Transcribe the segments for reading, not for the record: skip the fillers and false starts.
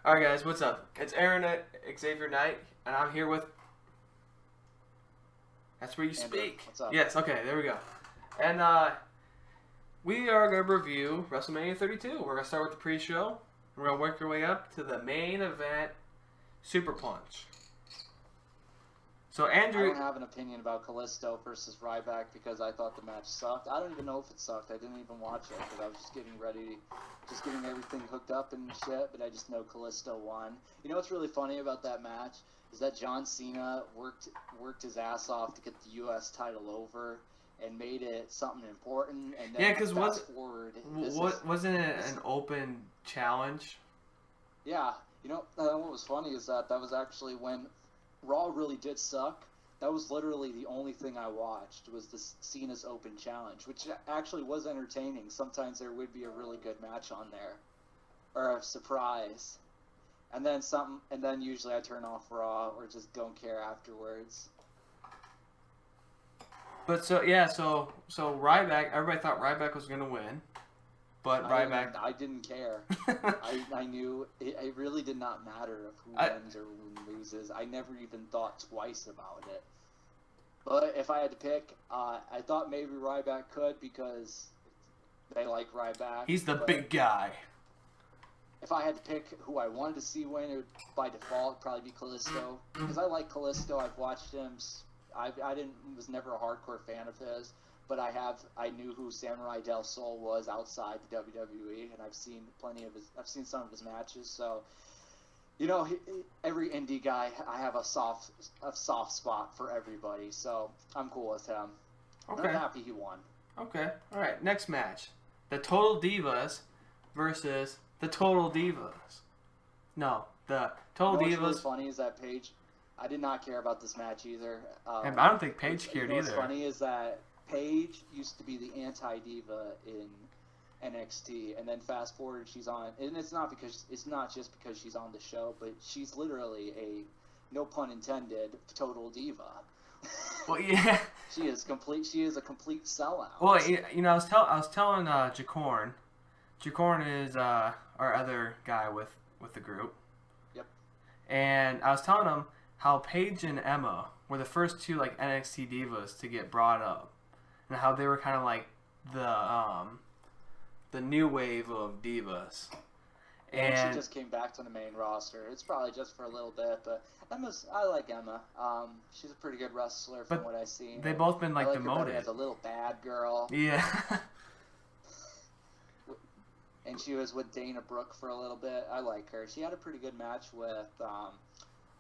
Alright guys, what's up? It's Aaron Xavier Knight, and I'm here with... That's where you Andrew, speak. what's up? Yes, okay, there we go. And we are going to review WrestleMania 32. We're going to start with the pre-show. We're going to work our way up to the main event, Super Punch. So Andrew... I don't have an opinion about Kalisto versus Ryback because I thought the match sucked. I don't even know if it sucked. I didn't even watch it because I was just getting ready, just getting everything hooked up and shit, but I just know Kalisto won. You know what's really funny about that match is that John Cena worked his ass off to get the U.S. title over and made it something important. And then because wasn't it this, an open challenge? Yeah. You know, what was funny is that was actually when Raw really did suck. That was literally the only thing I watched was this Cena's Open Challenge, which actually was entertaining. Sometimes there would be a really good match on there, or a surprise, and then usually I turn off Raw or just don't care afterwards. But so Ryback, everybody thought Ryback was gonna win, but I didn't care. I knew it really did not matter if who wins or who loses. I never even thought twice about it. But if I had to pick, I thought maybe Ryback could because they like Ryback. He's the big guy. If I had to pick who I wanted to see win, it would by default it'd probably be Kalisto because I like Kalisto. I've watched him. I was never a hardcore fan of his. But I knew who Samurai Del Sol was outside the WWE, and I've seen some of his matches. So, you know, every indie guy, I have a soft spot for everybody. So I'm cool with him. Okay. I'm happy he won. Okay. All right. Next match, the Total Divas versus the Total Divas. No, the Total Divas. What's really funny is that Paige. I did not care about this match either. And I don't think Paige cared either. What's funny is that Paige used to be the anti-diva in NXT, and then fast forward she's on, and it's not just because she's on the show, but she's literally a, no pun intended, total diva. Well, yeah. She is a complete sellout. Well, you know, I was telling Jacorn. Jacorn is our other guy with the group. Yep. And I was telling him how Paige and Emma were the first two like NXT divas to get brought up. And how they were kind of like the new wave of divas. And she just came back to the main roster. It's probably just for a little bit, but I like Emma. She's a pretty good wrestler from what I've seen. They've both been like demoted. As a little bad girl. Yeah. And she was with Dana Brooke for a little bit. I like her. She had a pretty good match with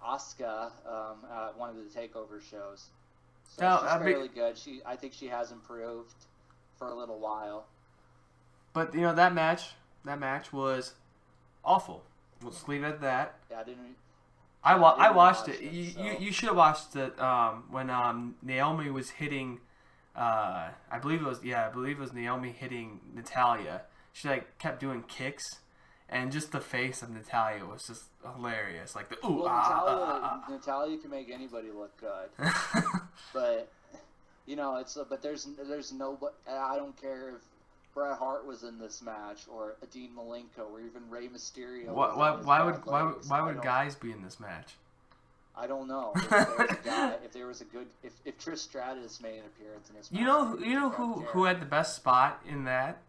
Asuka at one of the takeover shows. So she's fairly good. I think she has improved for a little while. But you know that match was awful. We'll just leave it at that. Yeah, I watched it. You should have watched it when Naomi was hitting. I believe it was Naomi hitting Natalya. She like kept doing kicks. And just the face of Natalya was just hilarious. Like the ooh, Natalya can make anybody look good. But you know, but there's no. I don't care if Bret Hart was in this match or Dean Malenko or even Rey Mysterio. Why would guys be in this match? I don't know. If Trish Stratus made an appearance in this match. You know who had the best spot in that?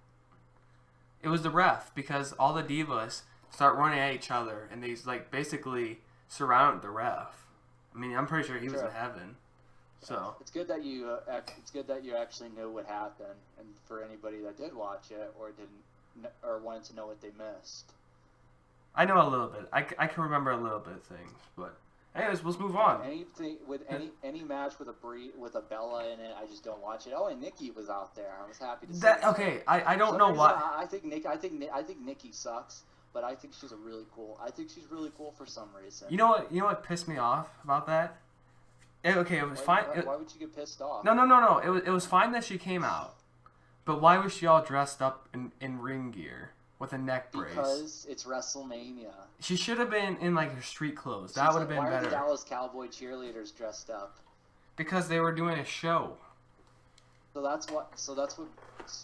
It was the ref, because all the divas start running at each other, and they like basically surround the ref. I mean, I'm pretty sure he was in heaven. So it's good that you actually knew what happened, and for anybody that did watch it or wanted to know what they missed. I know a little bit. I can remember a little bit of things, but anyways, let's move on. Anything with any match with a Bella in it, I just don't watch it. Oh, and Nikki was out there. I was happy to see that. Okay, I don't know why. I think Nikki sucks, but I think she's really cool for some reason. You know what pissed me off about that? It was fine. Why would you get pissed off? No. It was fine that she came out, but why was she all dressed up in ring gear with a neck brace? Because it's WrestleMania. She should have been in like her street clothes. That would have been better. Why are the Dallas Cowboy cheerleaders dressed up? Because they were doing a show. So that's what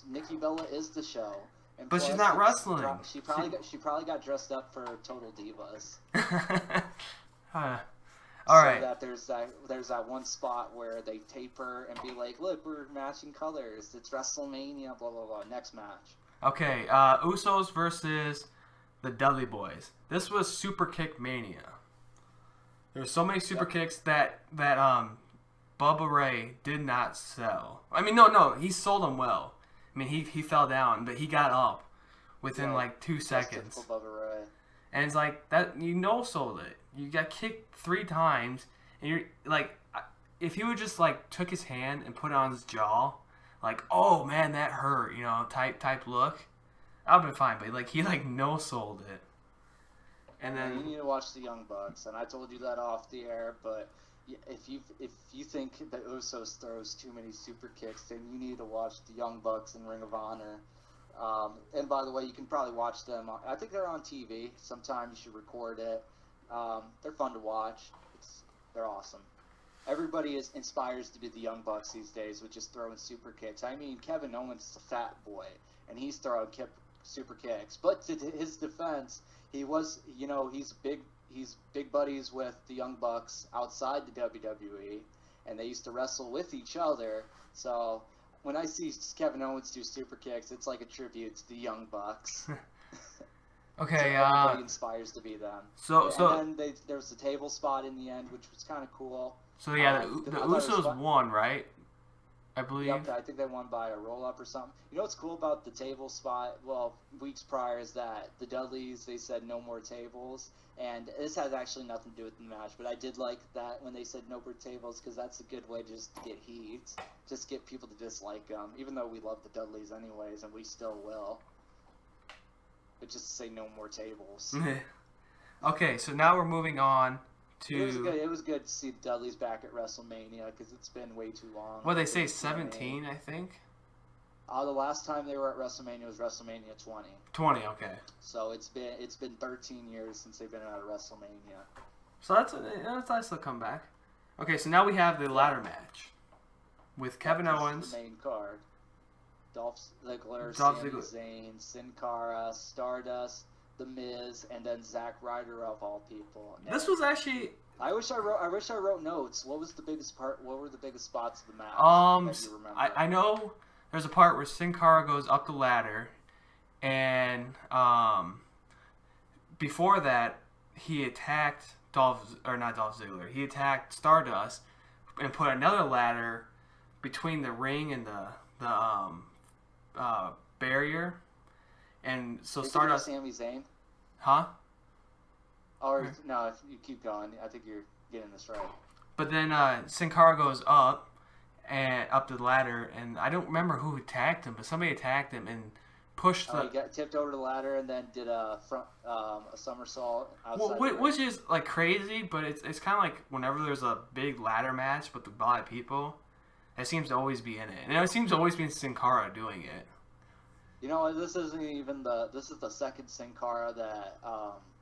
Nikki Bella is the show. And but plus, she's not wrestling. She probably got dressed up for Total Divas. All right. So that there's that one spot where they tape her and be like, look, we're matching colors. It's WrestleMania, blah, blah, blah. Next match. Okay, Usos versus the Dudley Boys. This was Super Kick Mania. There's so many super kicks that Bubba Ray did not sell. I mean, no, he sold them well. I mean, he fell down, but he got up within like 2 seconds. Typical Bubba Ray. And it's like that, you sold it. You got kicked 3 times, and you're like, if he would just like took his hand and put it on his jaw, like, oh man, that hurt, type look, I've been fine. But like he like sold it. And then you need to watch the Young Bucks, and I told you that off the air. But if you think that Usos throws too many super kicks, then you need to watch the Young Bucks in Ring of Honor. And by the way, you can probably watch them. I think they're on TV. Sometime you should record it. They're fun to watch. They're awesome. Everybody inspires to be the Young Bucks these days with just throwing super kicks. I mean, Kevin Owens is a fat boy, and he's throwing super kicks. But to his defense, he's big buddies with the Young Bucks outside the WWE, and they used to wrestle with each other. So when I see Kevin Owens do super kicks, it's like a tribute to the Young Bucks. Okay, so everybody inspires to be them. So and then there was the table spot in the end, which was kind of cool. So yeah, the Usos won, right? I believe. Yep, I think they won by a roll-up or something. You know what's cool about the table spot? Well, weeks prior is that the Dudleys, they said no more tables. And this has actually nothing to do with the match, but I did like that when they said no more tables, because that's a good way just to get heat. Just get people to dislike them, even though we love the Dudleys anyways, and we still will. But just to say no more tables. Okay, so now we're moving on to... It was good to see the Dudleys back at WrestleMania, because it's been way too long. What, they say 17, I think? The last time they were at WrestleMania was WrestleMania 20. 20, okay. So it's been 13 years since they've been out of WrestleMania. So that's a nice little comeback. Okay, so now we have the ladder match with Kevin Owens. The main card. Dolph Ziggler, Sami Zayn, Sin Cara, Stardust, The Miz, and then Zack Ryder of all people. And this was actually... I wish I wrote notes. What was the biggest part? What were the biggest spots of the match that you remember? I know there's a part where Sin Cara goes up the ladder, and before that he attacked not Dolph Ziggler. He attacked Stardust and put another ladder between the ring and the barrier, and so Stardust. Sami Zayn. Huh? Or no, if you keep going, I think you're getting this right. But then Sin Cara goes up the ladder, and I don't remember who attacked him, but somebody attacked him and pushed He got tipped over the ladder and then did a somersault outside. Well, which is like crazy, but it's kind of like whenever there's a big ladder match with a lot of people, it seems to always be in it, and it seems to always be Sin Cara doing it. You know, this is the second Sin Cara that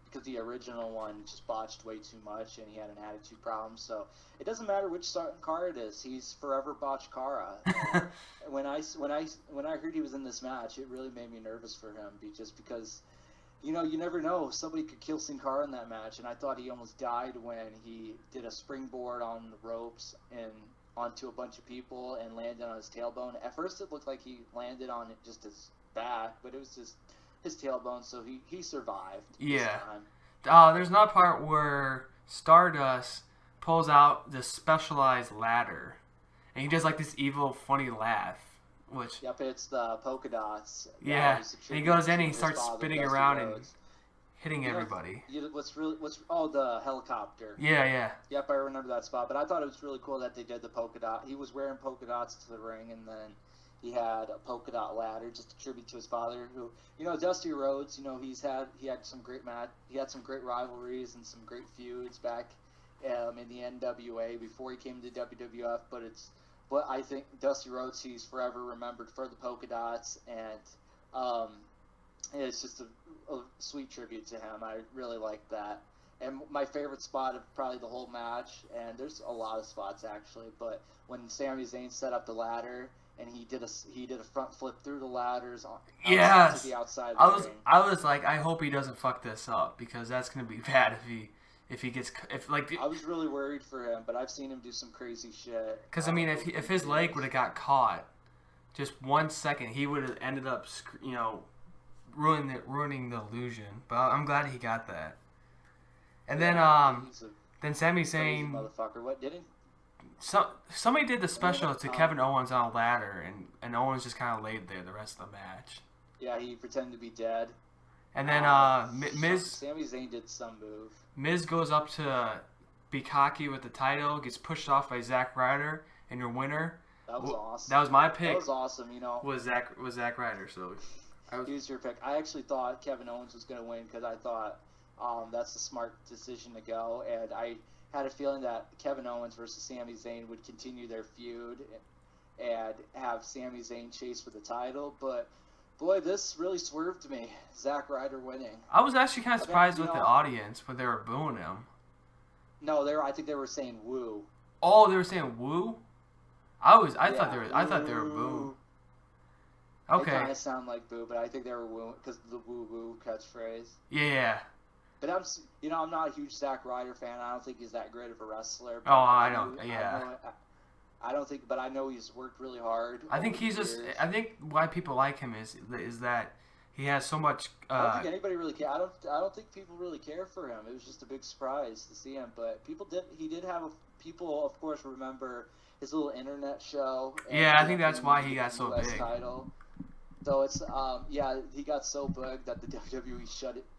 because the original one just botched way too much and he had an attitude problem. So it doesn't matter which Cara it is, he's forever botched Cara. when I heard he was in this match, it really made me nervous for him, just because, you never know, somebody could kill Sin Cara in that match, and I thought he almost died when he did a springboard on the ropes and onto a bunch of people and landed on his tailbone. At first it looked like he landed on just his back, but it was just his tailbone, so he survived. Yeah. There's not a part where Stardust pulls out this specialized ladder, and he does like this evil, funny laugh. Which... Yep, it's the polka dots. Yeah, and he goes in and he starts spinning around and hitting everybody. The helicopter. Yeah. Yep, I remember that spot. But I thought it was really cool that they did the polka dot. He was wearing polka dots to the ring, and then he had a polka dot ladder, just a tribute to his father, who, Dusty Rhodes, he had some great rivalries and some great feuds back in the NWA before he came to WWF, but I think Dusty Rhodes, he's forever remembered for the polka dots, and it's just a sweet tribute to him. I really like that. And my favorite spot of probably the whole match, and there's a lot of spots actually, but when Sami Zayn set up the ladder and he did a front flip through the ladders to the outside I of the was ring. I was like, I hope he doesn't fuck this up, because that's gonna be bad if he gets I was really worried for him, but I've seen him do some crazy shit. Because I mean, if his leg would have got caught just 1 second, he would have ended up ruining the illusion. But I'm glad he got that. And then Sami Zayn, motherfucker. What did he? Somebody did the special to Kevin Owens on a ladder, and Owens just kind of laid there the rest of the match. Yeah, he pretended to be dead. And then Miz, Sami Zayn did some move. Miz goes up to be cocky with the title, gets pushed off by Zack Ryder, and your winner. That was awesome. That was my pick. That was awesome. Was Zack Ryder? So he was your pick. I actually thought Kevin Owens was going to win because I thought that's the smart decision to go, and I had a feeling that Kevin Owens versus Sami Zayn would continue their feud and have Sami Zayn chase for the title, but boy, this really swerved me. Zack Ryder winning. I was actually kind of surprised with the audience when they were booing him. No, I think they were saying woo. Oh, they were saying woo? I thought they were boo. Okay. They kind of sound like boo, but I think they were woo because of the woo woo catchphrase. Yeah. But I'm not a huge Zack Ryder fan. I don't think he's that great of a wrestler. Oh, I don't. Yeah. I don't think, but I know he's worked really hard. I think I think why people like him is that he has so much. I don't think anybody really care. I don't think people really care for him. It was just a big surprise to see him. But people did. He did have people, of course, remember his little internet show. Yeah, I think that's why he got so big. Title. So it's he got so big that the WWE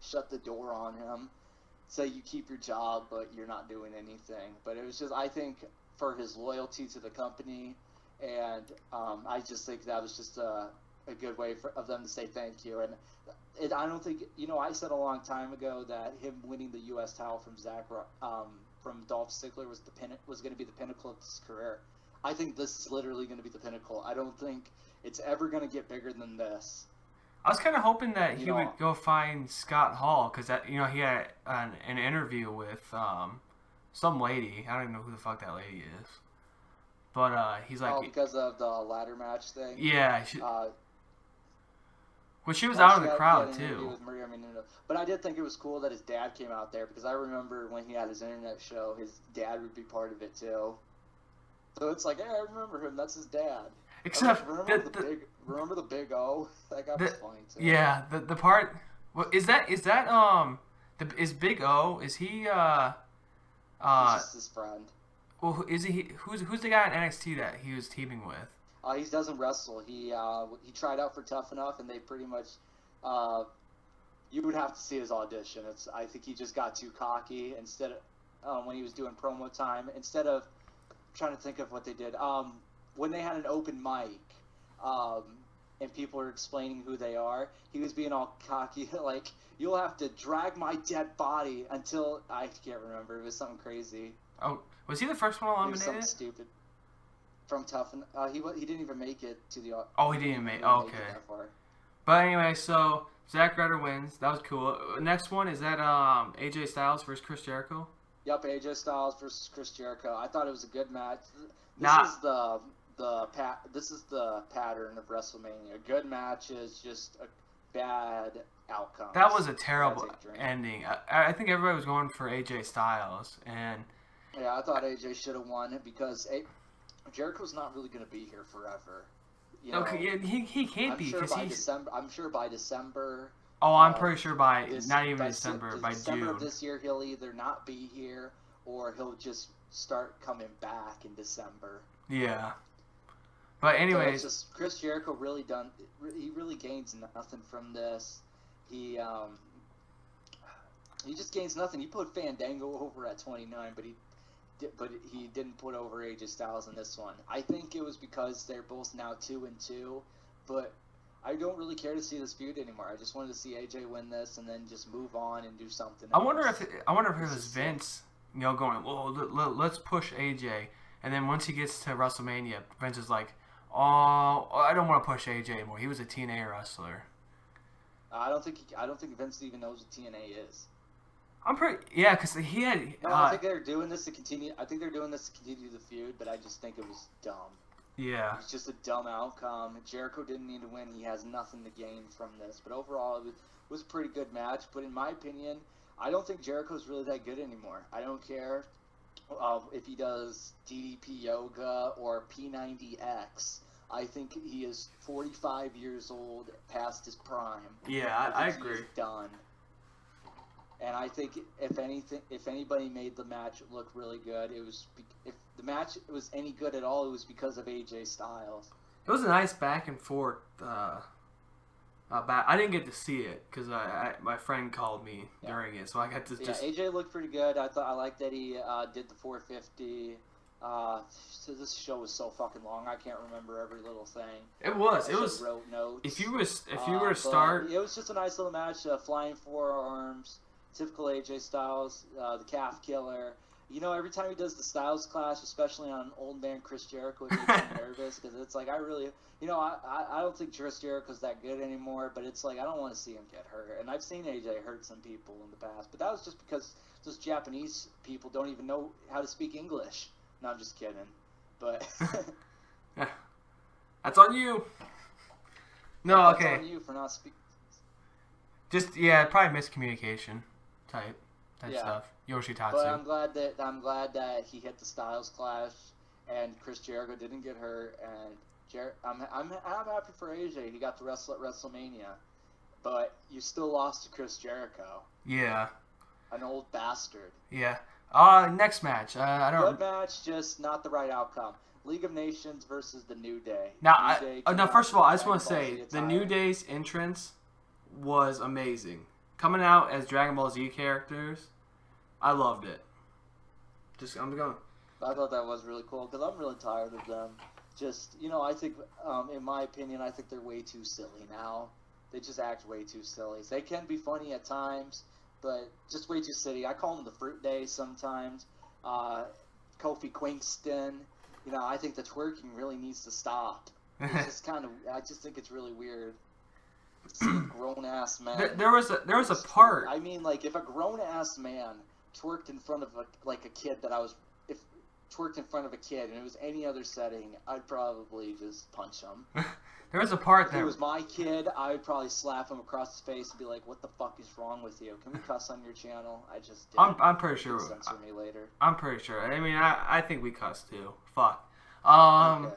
shut the door on him. So you keep your job, but you're not doing anything. But it was just, I think, for his loyalty to the company, and I just think that was just a good way of them to say thank you. And I don't think, I said a long time ago that him winning the U.S. title from Dolph Ziggler was going to be the pinnacle of his career. I think this is literally going to be the pinnacle. I don't think it's ever going to get bigger than this. I was kind of hoping that he would go find Scott Hall, because he had an interview with some lady. I don't even know who the fuck that lady is. But he's like... Oh, because of the ladder match thing? Yeah. She was out in the crowd, too. With Maria Menounos. But I did think it was cool that his dad came out there, because I remember when he had his internet show, his dad would be part of it, too. So it's like, hey, I remember him. That's his dad. Except... Remember the Big O? That guy was funny, too. Yeah, the part... Well, is Big O, is he... He's just his friend. Well, is he? Who's the guy in NXT that he was teaming with? He doesn't wrestle. He tried out for Tough Enough, and they pretty much. You would have to see his audition. I think he just got too cocky. Instead of when he was doing promo time, instead of trying to think of what they did. When they had an open mic, and people were explaining who they are, he was being all cocky, like, you'll have to drag my dead body until... I can't remember. It was something crazy. Oh, was he the first one eliminated? Something stupid. From Tough Enough. He didn't even make it to the... Oh, he didn't make... Oh, okay. But anyway, so Zack Ryder wins. That was cool. Next one, is that AJ Styles versus Chris Jericho? Yep, AJ Styles versus Chris Jericho. I thought it was a good match. This is the pattern of WrestleMania. Good matches, just a bad outcome. That was a terrible ending. I think everybody was going for AJ Styles, and yeah, I thought AJ should have won it because Jericho's not really going to be here forever. Okay, yeah, he can't be because I'm sure by December. Oh, I'm pretty sure by December, by December June of this year, he'll either not be here or he'll just start coming back in December. Yeah. But anyways, so Chris Jericho he really gains nothing from this. He just gains nothing. He put Fandango over at 29, but he didn't put over AJ Styles in this one. I think it was because they're both now 2-2, but I don't really care to see this feud anymore. I just wanted to see AJ win this and then just move on and do something else. I wonder if it was Vince, going, well, let's push AJ, and then once he gets to WrestleMania, Vince is like, oh, I don't want to push AJ anymore. He was a TNA wrestler. I don't think Vince even knows what TNA is. Because he had. I think they're doing this to continue. I think they're doing this to continue the feud, but I just think it was dumb. Yeah. It's just a dumb outcome. Jericho didn't need to win. He has nothing to gain from this. But overall, it was a pretty good match. But in my opinion, I don't think Jericho's really that good anymore. I don't care if he does DDP Yoga or P90X. I think he is 45 years old, past his prime. Yeah, I agree. He's done. And I think if anybody made the match look really good, if the match was any good at all, it was because of AJ Styles. It was a nice back and forth. I didn't get to see it because my friend called me during it, so I got to just. Yeah, AJ looked pretty good. I liked that he did the 450. So this show was so fucking long. I can't remember every little thing. It was. Wrote notes. If you were to start, it was just a nice little match. Flying forearms, typical AJ Styles, the calf killer. You know, every time he does the Styles Clash, especially on old man Chris Jericho, it makes me nervous because it's like I don't think Chris Jericho's that good anymore. But it's like I don't want to see him get hurt. And I've seen AJ hurt some people in the past, but that was just because those Japanese people don't even know how to speak English. No, I'm just kidding. But that's on you. No, okay. That's on you for not speaking. Just probably miscommunication type stuff. Yoshitatsu. But I'm glad that he hit the Styles Clash and Chris Jericho didn't get hurt, and I'm happy for AJ. He got to wrestle at WrestleMania, but you still lost to Chris Jericho. Yeah. An old bastard. Yeah. Next match. I don't. Good match, just not the right outcome. League of Nations versus the New Day. Now, first of all, I just want to say the New Day's entrance was amazing. Coming out as Dragon Ball Z characters, I loved it. I thought that was really cool because I'm really tired of them. Just, I think, in my opinion, I think they're way too silly now. They just act way too silly. They can be funny at times, but just way too silly. I call them the Fruit Day sometimes. Kofi Kingston. I think the twerking really needs to stop. It's just I just think it's really weird. Grown ass man. There was a part. I mean, like if a grown ass man twerked in front of twerked in front of a kid and it was any other setting, I'd probably just punch him. There was a part if it was my kid, I would probably slap him across the face and be like, "What the fuck is wrong with you? Can we cuss on your channel?" I just didn't. I'm pretty sure. Censor me later. I'm pretty sure. I mean, I think we cussed too. Fuck. Okay.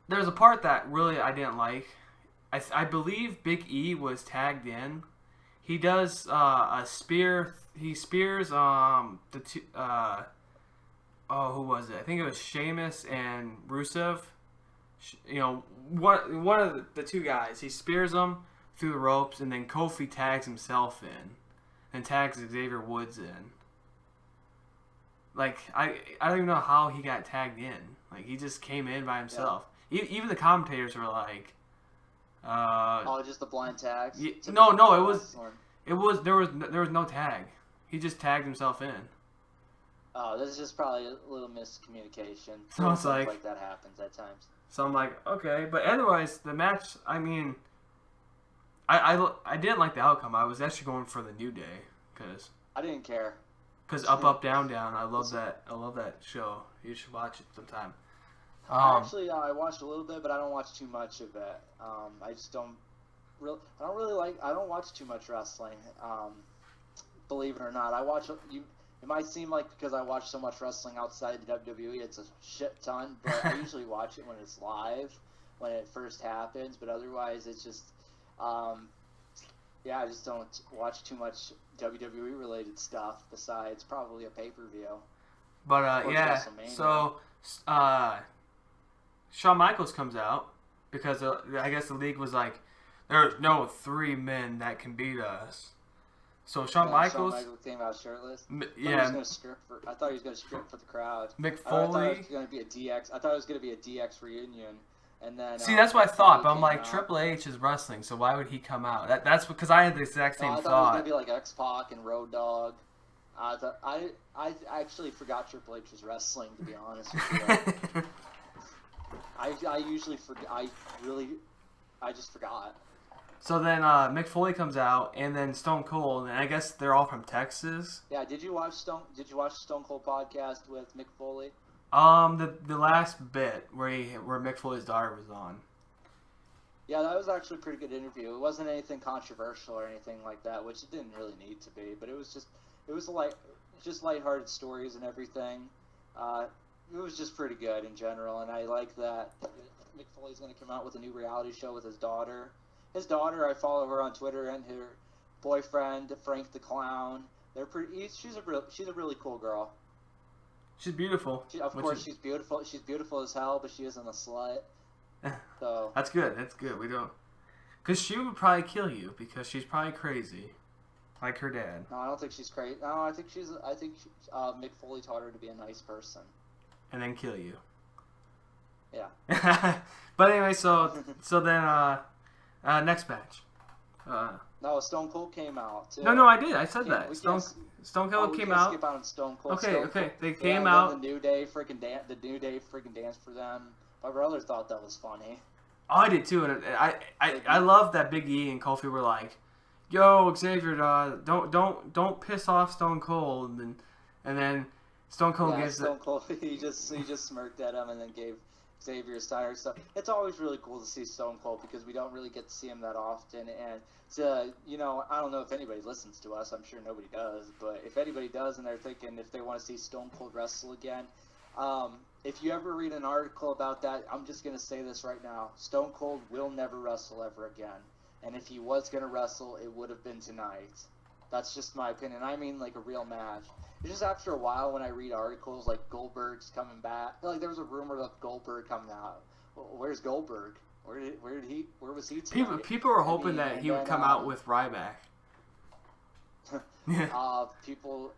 There was a part that really I didn't like. I believe Big E was tagged in. He does a spear. He spears the two. Who was it? I think it was Sheamus and Rusev. One of the two guys. He spears them through the ropes, and then Kofi tags himself in, and tags Xavier Woods in. Like I don't even know how he got tagged in. Like he just came in by himself. Yeah. Even the commentators were like, just the blind tags. No, it was there was no tag. He just tagged himself in. Oh, this is just probably a little miscommunication. So it's like that happens at times. So I'm like, okay, but otherwise the match. I mean, I didn't like the outcome. I was actually going for the New Day because I didn't care. Because Up, Down, Down. I love that. I love that show. You should watch it sometime. Actually, I watched a little bit, but I don't watch too much of it. I just don't really. I don't watch too much wrestling. Believe it or not, I watch. It might seem like because I watch so much wrestling outside the WWE, it's a shit ton. But I usually watch it when it's live, when it first happens. But otherwise, it's just, I just don't watch too much WWE related stuff besides probably a pay-per-view. But so Shawn Michaels comes out because I guess the league was like, there's no three men that can beat us. So Shawn Michaels came out shirtless. Yeah. I thought he was going to strip for the crowd. Mick Foley. I thought it was going to be a DX. I thought it was going to be a DX reunion. And then that's what I thought, but I'm like, Triple H is wrestling, so why would he come out? That's because I had the exact same thought. I thought it was gonna be like X-Pac and Road Dogg. I actually forgot Triple H was wrestling, to be honest with you. I usually forget. I just forgot. So then Mick Foley comes out, and then Stone Cold, and I guess they're all from Texas. Yeah. Did you watch Stone Cold podcast with Mick Foley? The last bit where Mick Foley's daughter was on. Yeah, that was actually a pretty good interview. It wasn't anything controversial or anything like that, which it didn't really need to be. But it was just lighthearted stories and everything. It was just pretty good in general, and I like that Mick Foley's going to come out with a new reality show with his daughter. His daughter, I follow her on Twitter, and her boyfriend Frank the Clown. They're pretty. She's a really cool girl. She's beautiful. She's beautiful. She's beautiful as hell, but she isn't a slut. So That's good. We don't, because she would probably kill you because she's probably crazy, like her dad. No, I don't think she's crazy. No, I think Mick Foley taught her to be a nice person. And then kill you. Yeah. But anyway, so then next match. No, Stone Cold came out too. No, I did. I said that. Stone Cold came out. Skip out on Stone Cold. Okay. They came out. The New Day freaking danced for them. My brother thought that was funny. Oh, I did too, and I love that Big E and Kofi were like, "Yo, Xavier, don't piss off Stone Cold," and then Stone Cold gives Stone Cold. He just smirked at him and then gave Xavier his tire stuff. It's always really cool to see Stone Cold because we don't really get to see him that often, and I don't know if anybody listens to us. I'm sure nobody does, but if anybody does and they're thinking if they want to see Stone Cold wrestle again. If you ever read an article about that, I'm just going to say this right now. Stone Cold will never wrestle ever again. And if he was going to wrestle, it would have been tonight. That's just my opinion. I mean, like a real match. It's just after a while when I read articles like Goldberg's coming back. Like there was a rumor of Goldberg coming out. Well, where's Goldberg? Where was he tonight? People were hoping that he would come out with Ryback. People,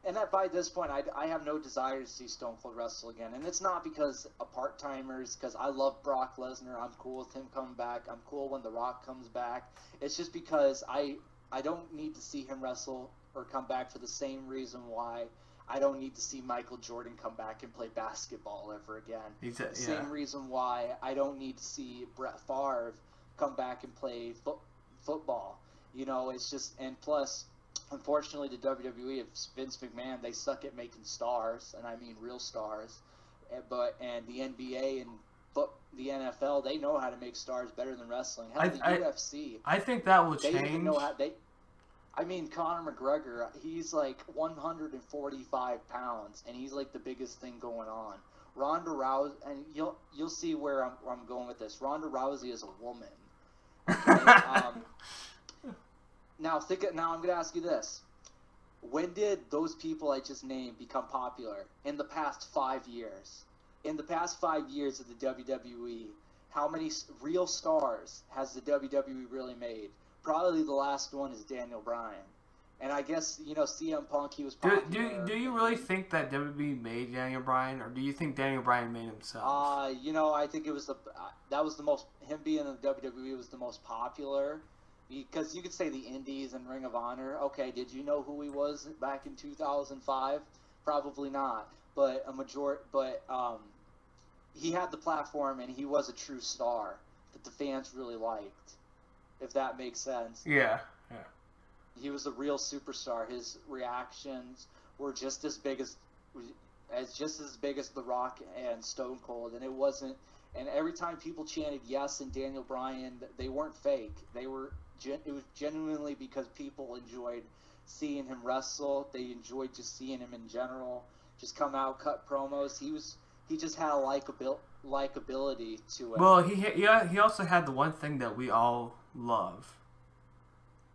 And by this point, I have no desire to see Stone Cold wrestle again. And it's not because of part-timers, because I love Brock Lesnar. I'm cool with him coming back. I'm cool when The Rock comes back. It's just because I don't need to see him wrestle or come back for the same reason why I don't need to see Michael Jordan come back and play basketball ever again. Same reason why I don't need to see Brett Favre come back and play football. It's just, and plus, unfortunately, the WWE of Vince McMahon, they suck at making stars, and I mean real stars. And the NBA and the NFL, they know how to make stars better than wrestling. Hell, the UFC. I think that will change. They even know how Conor McGregor, he's like 145 pounds, and he's like the biggest thing going on. Ronda Rousey, and you'll see where I'm going with this. Ronda Rousey is a woman. Okay? Now I'm going to ask you this. When did those people I just named become popular? In the past 5 years. In the past 5 years of the WWE, how many real stars has the WWE really made? Probably the last one is Daniel Bryan. And I guess, CM Punk, he was popular. Do you really think that WWE made Daniel Bryan, or do you think Daniel Bryan made himself? I think it was him being in the WWE was the most popular. Because you could say the Indies and Ring of Honor. Okay, did you know who he was back in 2005? Probably not. But he had the platform and he was a true star that the fans really liked. If that makes sense. Yeah. He was a real superstar. His reactions were just as big as The Rock and Stone Cold, and it wasn't. And every time people chanted yes and Daniel Bryan, they weren't fake. It was genuinely because people enjoyed seeing him wrestle. They enjoyed just seeing him in general. Just come out, cut promos. He just had a likability to it. Well, he also had the one thing that we all love.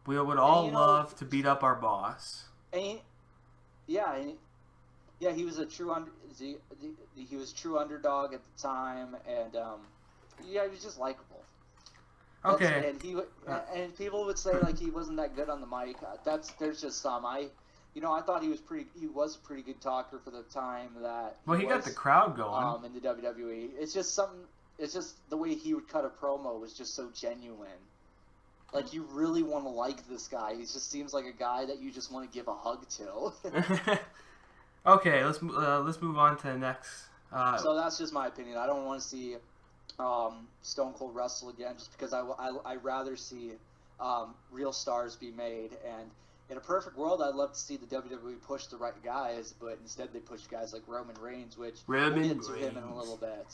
We would all love to beat up our boss. And he was a true he was true underdog at the time, and he was just likable. Okay. And people would say like he wasn't that good on the mic. There's just some. I thought he was a pretty good talker for the time that. He got the crowd going. In the WWE, it's just the way he would cut a promo was just so genuine. Like you really want to like this guy. He just seems like a guy that you just want to give a hug to. Okay, let's move on to the next. So that's just my opinion. I don't want to see Stone Cold wrestle again, just because I'd rather see real stars be made. And In a perfect world, I'd love to see the WWE push the right guys, but instead they push guys like Roman Reigns, which we'll get to him in a little bit.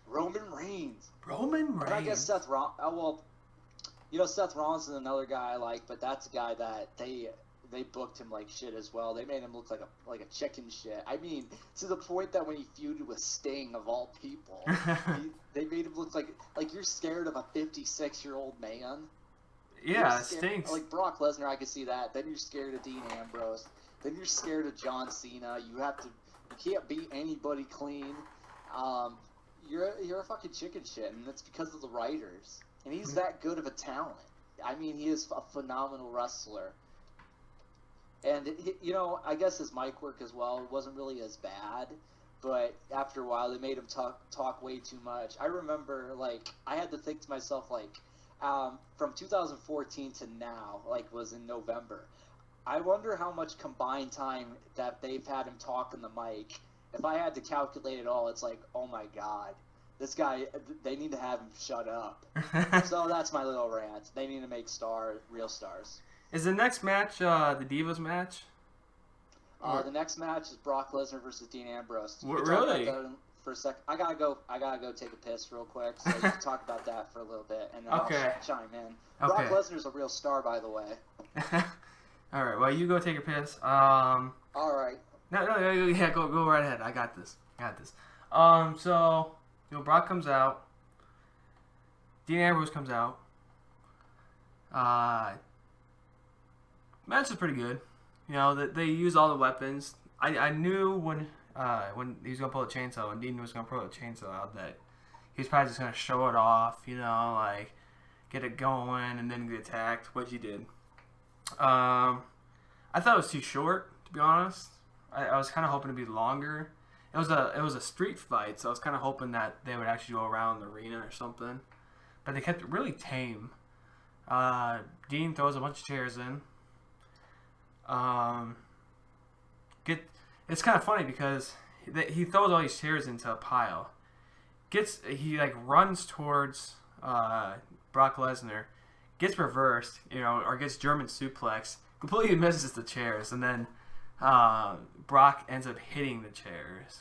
Roman Reigns. And I guess Seth Rollins. Seth Rollins is another guy I like, but that's a guy that they booked him like shit as well. They made him look like a chicken shit. I mean, to the point that when he feuded with Sting of all people, they made him look like you're scared of a 56-year-old man. Yeah, it stinks. Like Brock Lesnar, I can see that. Then you're scared of Dean Ambrose. Then you're scared of John Cena. You can't beat anybody clean. You're a fucking chicken shit, and that's because of the writers. And he's that good of a talent. I mean, he is a phenomenal wrestler. And, I guess his mic work as well wasn't really as bad. But after a while, they made him talk way too much. I remember, I had to think to myself, from 2014 to now, was in November. I wonder how much combined time that they've had him talk in the mic. If I had to calculate it all, it's oh my God. This guy, they need to have him shut up. So that's my little rant. They need to make real stars. Is the next match the Divas match? The next match is Brock Lesnar versus Dean Ambrose. Really? For a sec, I gotta go take a piss real quick. So you can talk about that for a little bit, and then I'll chime in. Okay. Brock Lesnar's a real star, by the way. All right. Well, you go take a piss. All right. No, yeah, go right ahead. I got this. So Brock comes out. Dean Ambrose comes out. Match is pretty good. They use all the weapons. I knew when he was gonna pull a chainsaw, when Dean was gonna pull a chainsaw out, that he was probably just gonna show it off, get it going and then get attacked, which he did. I thought it was too short, to be honest. I was kind of hoping to be longer. It was a street fight, so I was kind of hoping that they would actually go around the arena or something. But they kept it really tame. Dean throws a bunch of chairs in. It's kind of funny because he throws all these chairs into a pile. He runs towards Brock Lesnar, gets reversed, or gets German suplex, completely misses the chairs, and then Brock ends up hitting the chairs,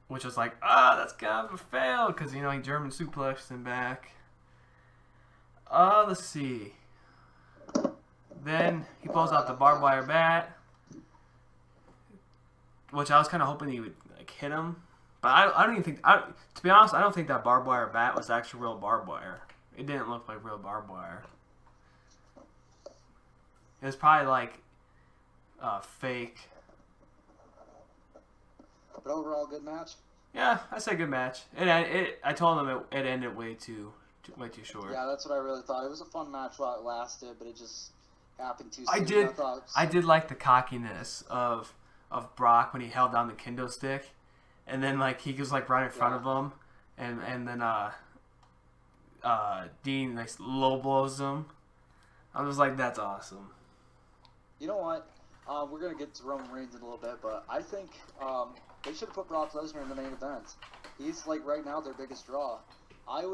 which was that's kind of a fail because he German suplexed him back. Let's see. Then he pulls out the barbed wire bat, which I was kind of hoping he would hit him, but I don't even think. To be honest, I don't think that barbed wire bat was actual real barbed wire. It didn't look like real barbed wire. It was probably fake. But overall, good match. Yeah, I say good match. I told him it ended way too short. Yeah, that's what I really thought. It was a fun match while it lasted, but it just happened too soon. I did like the cockiness of Brock when he held down the kendo stick, and then he was right in front of him, and then Dean low blows him. I was that's awesome. You know what? We're gonna get to Roman Reigns in a little bit, but I think they should have put Brock Lesnar in the main event. He's right now their biggest draw. I'd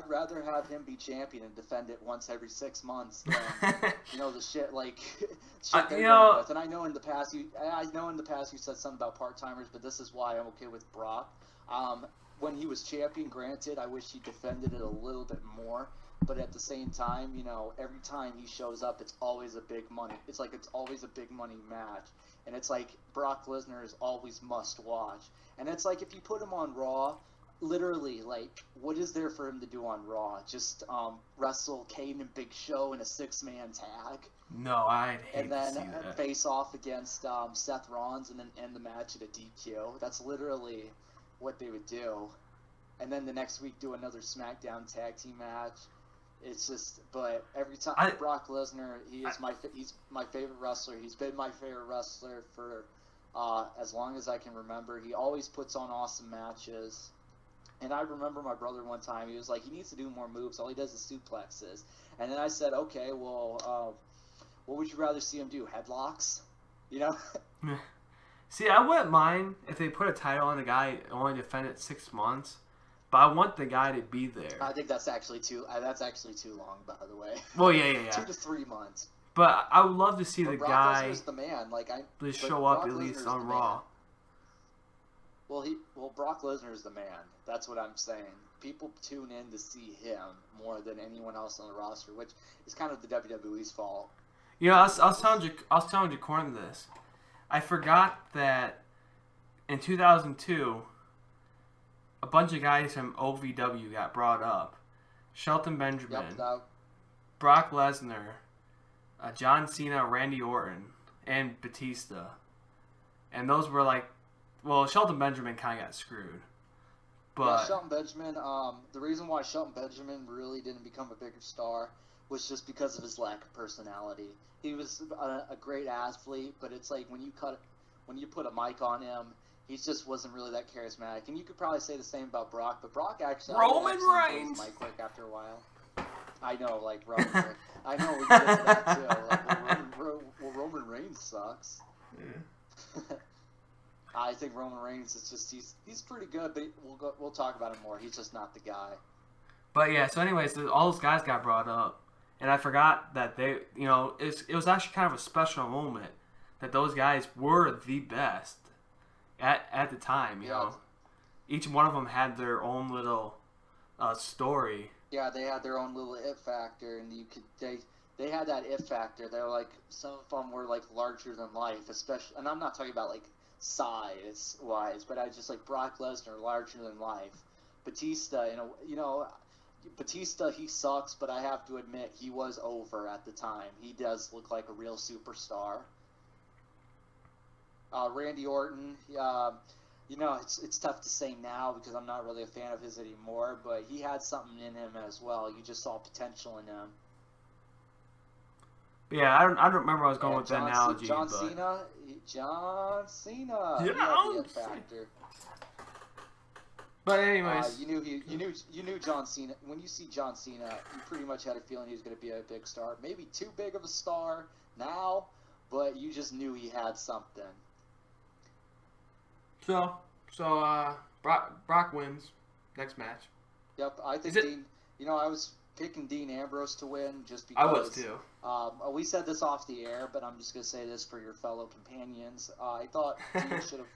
rather have him be champion and defend it once every 6 months than the shit shit they're going with. And I know in the past you said something about part timers, but this is why I'm okay with Brock. When he was champion, granted, I wish he defended it a little bit more. But at the same time, every time he shows up, it's always a big money. It's always a big money match. And it's Brock Lesnar is always must watch. And it's if you put him on Raw, literally, what is there for him to do on Raw? Just wrestle Kane and Big Show in a 6-man tag? No, I'd hate to see that. And then face off against Seth Rollins and then end the match at a DQ. That's literally what they would do. And then the next week do another SmackDown tag team match. It's just, but every time Brock Lesnar, he's my favorite wrestler. He's been my favorite wrestler for as long as I can remember. He always puts on awesome matches. And I remember my brother one time, he was he needs to do more moves. All he does is suplexes. And then I said, okay, well, what would you rather see him do? Headlocks? See, I wouldn't mind if they put a title on a guy only defended 6 months. but I want the guy to be there. I think that's actually too long, by the way. Well, yeah. 2 to 3 months. But I would love to see the Brock guy Lesnar's the man. just show up at least on Raw. Well, Brock Lesnar is the man. That's what I'm saying. People tune in to see him more than anyone else on the roster, which is kind of the WWE's fault. You know, I was telling Jacorin this. I forgot that in 2002, a bunch of guys from OVW got brought up. Shelton Benjamin, Brock Lesnar, John Cena, Randy Orton, and Batista. And those were like, well, Shelton Benjamin kind of got screwed. But yeah, Shelton Benjamin, the reason why Shelton Benjamin really didn't become a bigger star was just because of his lack of personality. He was a great athlete, but it's like when you put a mic on him, he just wasn't really that charismatic. And you could probably say the same about Brock, but Brock actually Roman Reigns mic work after a while. I know, like Roman Reigns. I know we get to that too. Like, Roman Reigns sucks. Yeah. I think Roman Reigns is just he's pretty good, but we'll talk about him more. He's just not the guy. But yeah, so anyways, all those guys got brought up, and I forgot that they, you know, it was actually kind of a special moment that those guys were the best at the time. You know, each one of them had their own little story. Yeah, they had their own little it factor, and they had that it factor. They're like, some of them were like larger than life, especially, and I'm not talking about like size wise, but I just like Brock Lesnar, larger than life. Batista, Batista, he sucks, but I have to admit he was over at the time. He does look like a real superstar. Randy Orton, it's tough to say now because I'm not really a fan of his anymore, but he had something in him as well. You just saw potential in him. Yeah, I don't remember where I was going with the analogy. John Cena. Yeah, he had the factor. But anyways, you knew John Cena. When you see John Cena, you pretty much had a feeling he was going to be a big star. Maybe too big of a star now, but you just knew he had something. So Brock wins next match. Yep, I think Dean. I was picking Dean Ambrose to win just because. I was too. We said this off the air, but I'm just gonna say this for your fellow companions. I thought Dean should have.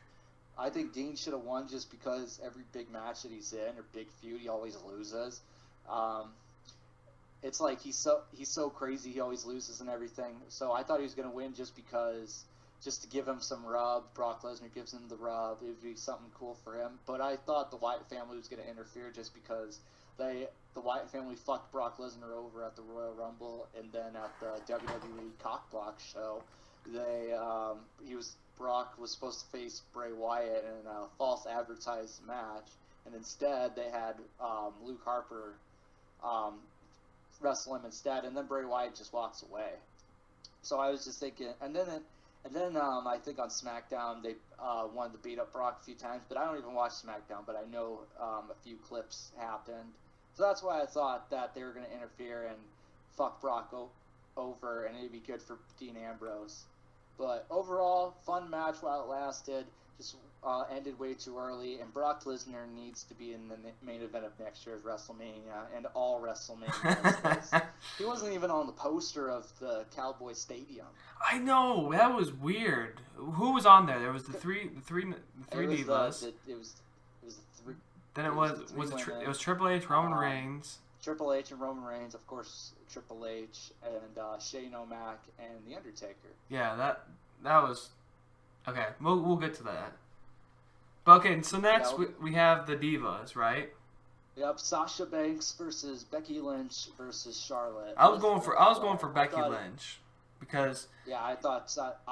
I think Dean should have won just because every big match that he's in or big feud, he always loses. It's like he's so crazy, he always loses and everything. So I thought he was gonna win just to give him some rub. Brock Lesnar gives him the rub. It would be something cool for him. But I thought the Wyatt family was going to interfere just because the Wyatt family fucked Brock Lesnar over at the Royal Rumble, and then at the WWE Cockblock show, Brock was supposed to face Bray Wyatt in a false advertised match, and instead they had Luke Harper wrestle him instead, and then Bray Wyatt just walks away. So I was just thinking, and then I think on SmackDown they wanted to beat up Brock a few times, but I don't even watch SmackDown, but I know a few clips happened. So that's why I thought that they were going to interfere and fuck Brock over, and it'd be good for Dean Ambrose. But overall, fun match while it lasted. Just ended way too early, and Brock Lesnar needs to be in the main event of next year's WrestleMania and all WrestleManias. He wasn't even on the poster of the Cowboy Stadium. I know, that was weird. Who was on there? There was the three divas. It was the three. Then it was Triple H, Roman Reigns. Triple H and Roman Reigns, of course. Triple H and Shane O'Mac and the Undertaker. Yeah, that was. Okay, we'll get to that. But okay, so next we have the Divas, right? Yep, Sasha Banks versus Becky Lynch versus Charlotte. I was going for Becky Lynch because I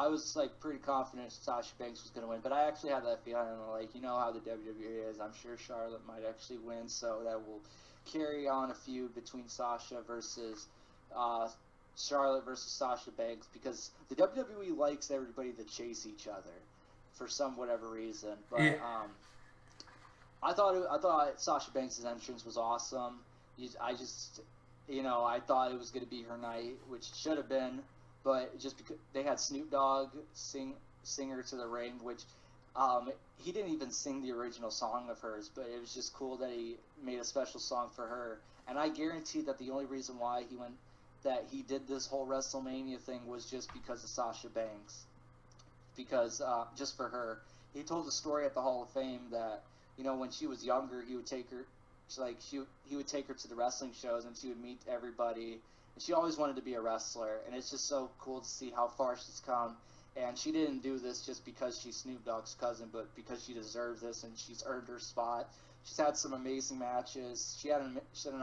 was like pretty confident Sasha Banks was going to win, but I actually had that feeling like how the WWE is. I'm sure Charlotte might actually win, so that will carry on a feud between Sasha versus Charlotte versus Sasha Banks, because the WWE likes everybody to chase each other for whatever reason. But I thought Sasha Banks' entrance was awesome. I thought it was going to be her night, which it should have been, but just because they had Snoop Dogg sing her to the ring, which He didn't even sing the original song of hers, but it was just cool that he made a special song for her. And I guarantee that the only reason why he did this whole WrestleMania thing was just because of Sasha Banks. Because, just for her. He told a story at the Hall of Fame that, when she was younger, he would take her, he would take her to the wrestling shows and she would meet everybody. And she always wanted to be a wrestler. And it's just so cool to see how far she's come. And she didn't do this just because she's Snoop Dogg's cousin, but because she deserves this and she's earned her spot. She's had some amazing matches. She had an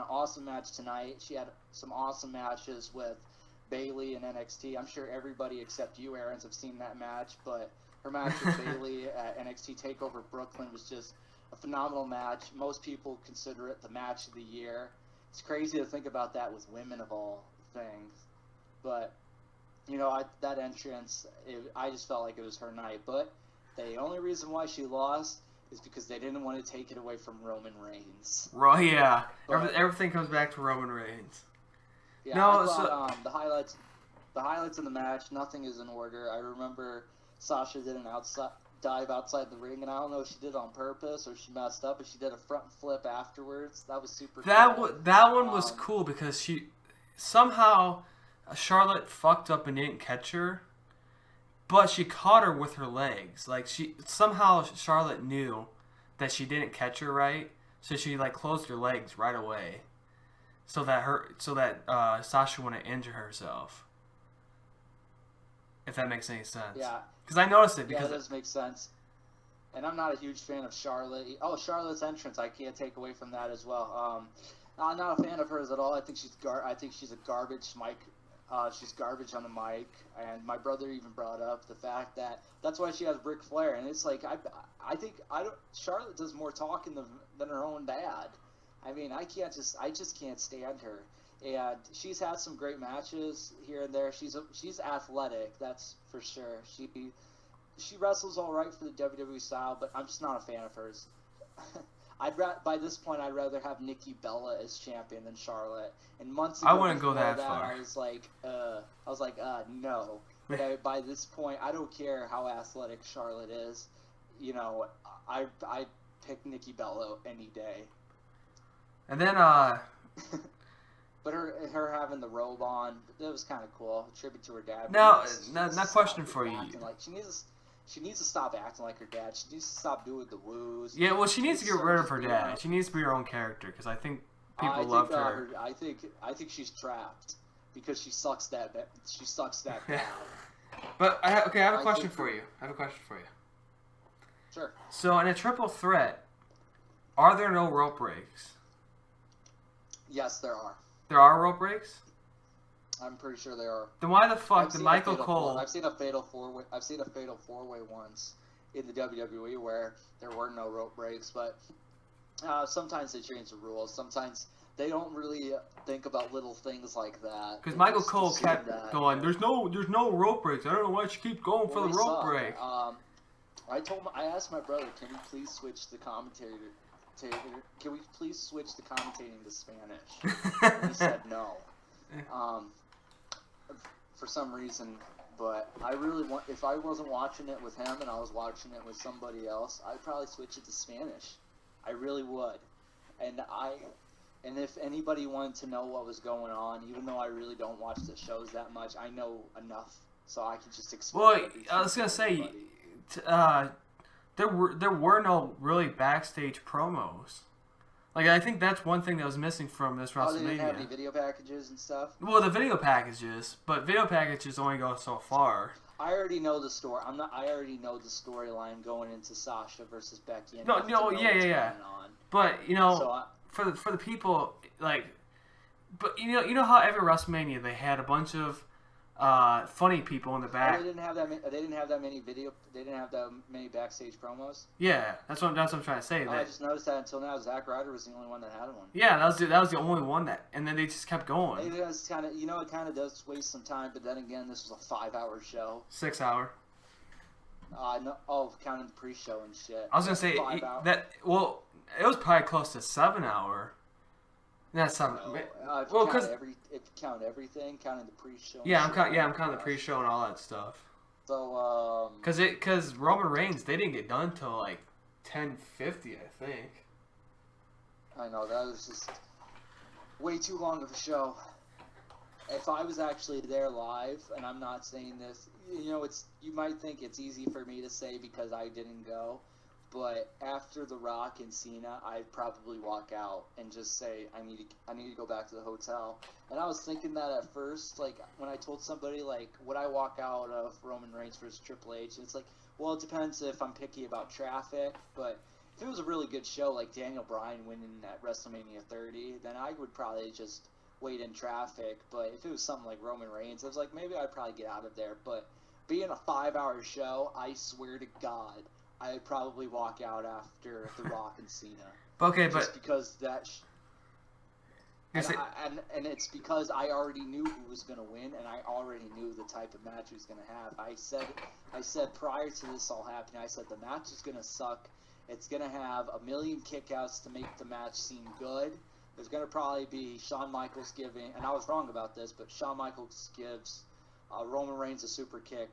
awesome match tonight. She had some awesome matches with Bayley and NXT. I'm sure everybody except you, Aarons, have seen that match, but her match with Bayley at NXT TakeOver Brooklyn was just a phenomenal match. Most people consider it the match of the year. It's crazy to think about that with women of all things. But, that entrance, I just felt like it was her night. But the only reason why she lost is because they didn't want to take it away from Roman Reigns. Right, yeah. Everything comes back to Roman Reigns. Yeah, no, I thought, the highlights of the match, nothing is in order. I remember Sasha did an dive outside the ring, and I don't know if she did it on purpose or she messed up, but she did a front flip afterwards. That was super cool. That one was cool because she somehow Charlotte fucked up and didn't catch her, but she caught her with her legs. Like somehow Charlotte knew that she didn't catch her right, so she closed her legs right away, so that Sasha wouldn't injure herself. If that makes any sense. Yeah. Because I noticed it. Yeah, it does make sense. And I'm not a huge fan of Charlotte. Oh, Charlotte's entrance, I can't take away from that as well. I'm not a fan of hers at all. I think she's a garbage mic. She's garbage on the mic. And my brother even brought up the fact that that's why she has Ric Flair. And it's like I think Charlotte does more talking than her own dad. I mean, I just can't stand her. And she's had some great matches here and there. She's athletic, that's for sure. She wrestles all right for the WWE style, but I'm just not a fan of hers. By this point, I'd rather have Nikki Bella as champion than Charlotte. And months ago, I wouldn't go that far. I was like, no. But by this point, I don't care how athletic Charlotte is. I pick Nikki Bella any day. And then But her having the robe on, that was kind of cool. A tribute to her dad. Now, question for you. She needs to stop acting like her dad. She needs to stop doing the woos. Yeah, well, she needs to get rid of her dad. She needs to be her own character because I think people love her. I think she's trapped because she sucks that bad. But I have a question for you. Sure. So in a triple threat, are there no rope breaks? Yes, there are. There are rope breaks? I'm pretty sure there are. Then why the fuck did Michael Cole... I've seen a fatal four-way once in the WWE where there were no rope breaks, but sometimes they change the rules. Sometimes they don't really think about little things like that. Because Michael Cole kept going, there's no rope breaks. I don't know why she keeps going for the rope break. I asked my brother, can we please switch the commentator? Can we please switch the commentating to Spanish? And he said no. For some reason, but I really want. If I wasn't watching it with him and I was watching it with somebody else, I'd probably switch it to Spanish. I really would. And if anybody wanted to know what was going on, even though I really don't watch the shows that much, I know enough so I could just explain. Well, I was gonna say, there were no really backstage promos. Like, I think that's one thing that was missing from this WrestleMania. They didn't have any video packages and stuff? Well, the video packages, but video packages only go so far. I already know the story. I already know the storyline going into Sasha versus Becky. And yeah. But for the people, like, but you know how every WrestleMania they had a bunch of funny people in the back. They didn't have that many backstage promos. Yeah, that's what I'm trying to say. I just noticed that until now. Zack Ryder was the only one that had one. Yeah, that was the only one and then they just kept going. It was kind of, it kind of does waste some time. But then again, this was a 5-hour show. 6 hour. No, counting the pre-show and shit. I was gonna say that. Well, it was probably close to 7 hour. That's something. If you count everything, counting the pre-show. Yeah, I'm counting the pre-show and all that stuff. So, Because Roman Reigns, they didn't get done till like 10:50, I think. I know, that was just way too long of a show. If I was actually there live, and I'm not saying this, you might think it's easy for me to say because I didn't go, but after The Rock and Cena, I'd probably walk out and just say, I need to go back to the hotel. And I was thinking that at first, like, when I told somebody, like, would I walk out of Roman Reigns versus Triple H? And it's like, well, it depends if I'm picky about traffic, but if it was a really good show, like Daniel Bryan winning at WrestleMania 30, then I would probably just wait in traffic. But if it was something like Roman Reigns, I was like, maybe I'd probably get out of there. But being a 5-hour show, I swear to God, I would probably walk out after The Rock and Cena. Just because that... And it's because I already knew who was going to win, and I already knew the type of match he was going to have. I said prior to this all happening, I said the match is going to suck. It's going to have a million kickouts to make the match seem good. There's going to probably be Shawn Michaels giving, and I was wrong about this, but Shawn Michaels gives Roman Reigns a super kick.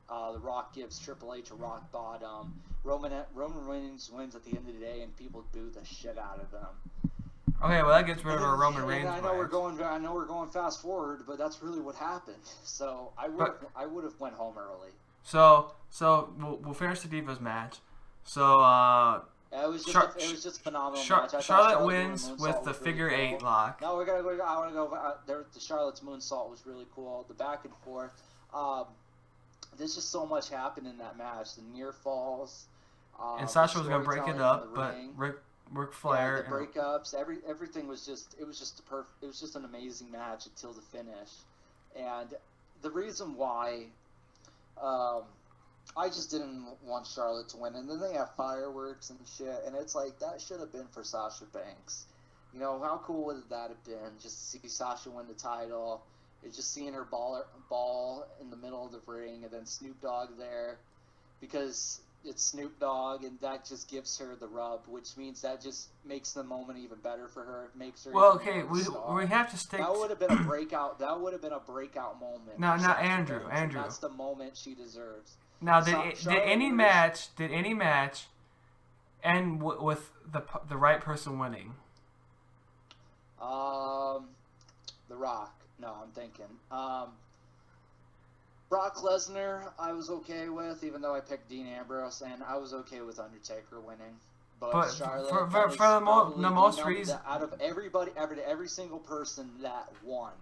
The Rock gives Triple H a rock bottom. Roman Reigns wins at the end of the day, and people boo the shit out of him. Okay, well that gets rid of our Roman Reigns. I know we're going fast forward, but that's really what happened. So I would have went home early. So we'll finish the Divas match. So it was just a phenomenal match. Charlotte wins with the figure really eight lock. No, we're gonna go. I want to go. The Charlotte's moonsault was really cool. The back and forth. There's just so much happened in that match. The near falls. And Sasha was gonna break it up, but Ric Flair. The breakups. Everything was just. It was just an amazing match until the finish. And the reason why. I just didn't want Charlotte to win, and then they have fireworks and shit, and it's like, that should have been for Sasha Banks. How cool would that have been, just to see Sasha win the title, and just seeing her ball in the middle of the ring, and then Snoop Dogg there, because it's Snoop Dogg, and that just gives her the rub, which means that just makes the moment even better for her. It makes her. Well, okay, we have to stick. That would have been a breakout. That would have been a breakout moment. Now, Andrew. That's the moment she deserves. Now, did any match end with the right person winning? The Rock. No, I'm thinking. Brock Lesnar, I was okay with, even though I picked Dean Ambrose, and I was okay with Undertaker winning. But Charlotte, for the most reason, out of every single person that won,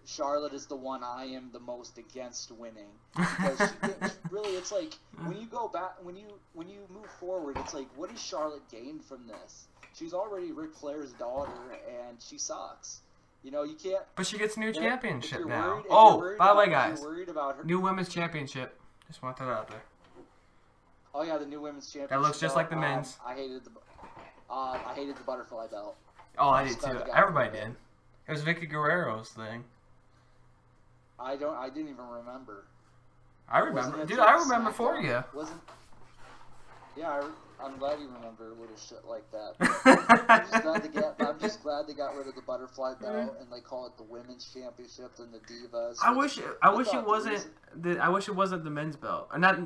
Charlotte is the one I am the most against winning, because really, it's like when you go back, when you move forward, it's like, what has Charlotte gained from this? She's already Ric Flair's daughter, and she sucks. You can't. But she gets a new championship now. By the way, guys, new women's championship. Just want that out there. Oh yeah, the new women's championship. That looks just like the men's. I hated the butterfly belt. Oh, I did too. Everybody did. It was Vicky Guerrero's thing. I didn't even remember. I remember, dude. I remember for you. Yeah, I'm glad you remember little shit like that. I'm just glad they got rid of the butterfly belt and they call it the women's championship and the Divas. I wish it wasn't the men's belt, or not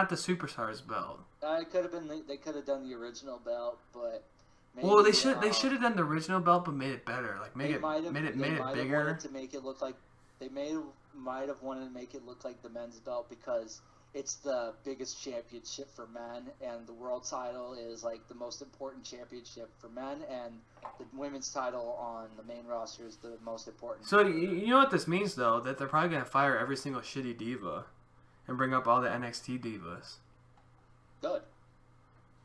the Superstars belt. It could have been. They could have done the original belt, but. Maybe, well, they should have done the original belt, but made it better. Like made it bigger. To make it look like. They might have wanted to make it look like the men's belt because it's the biggest championship for men, and the world title is like the most important championship for men, and the women's title on the main roster is the most important. So you know what this means, though? That they're probably gonna fire every single shitty diva, and bring up all the NXT divas. Good.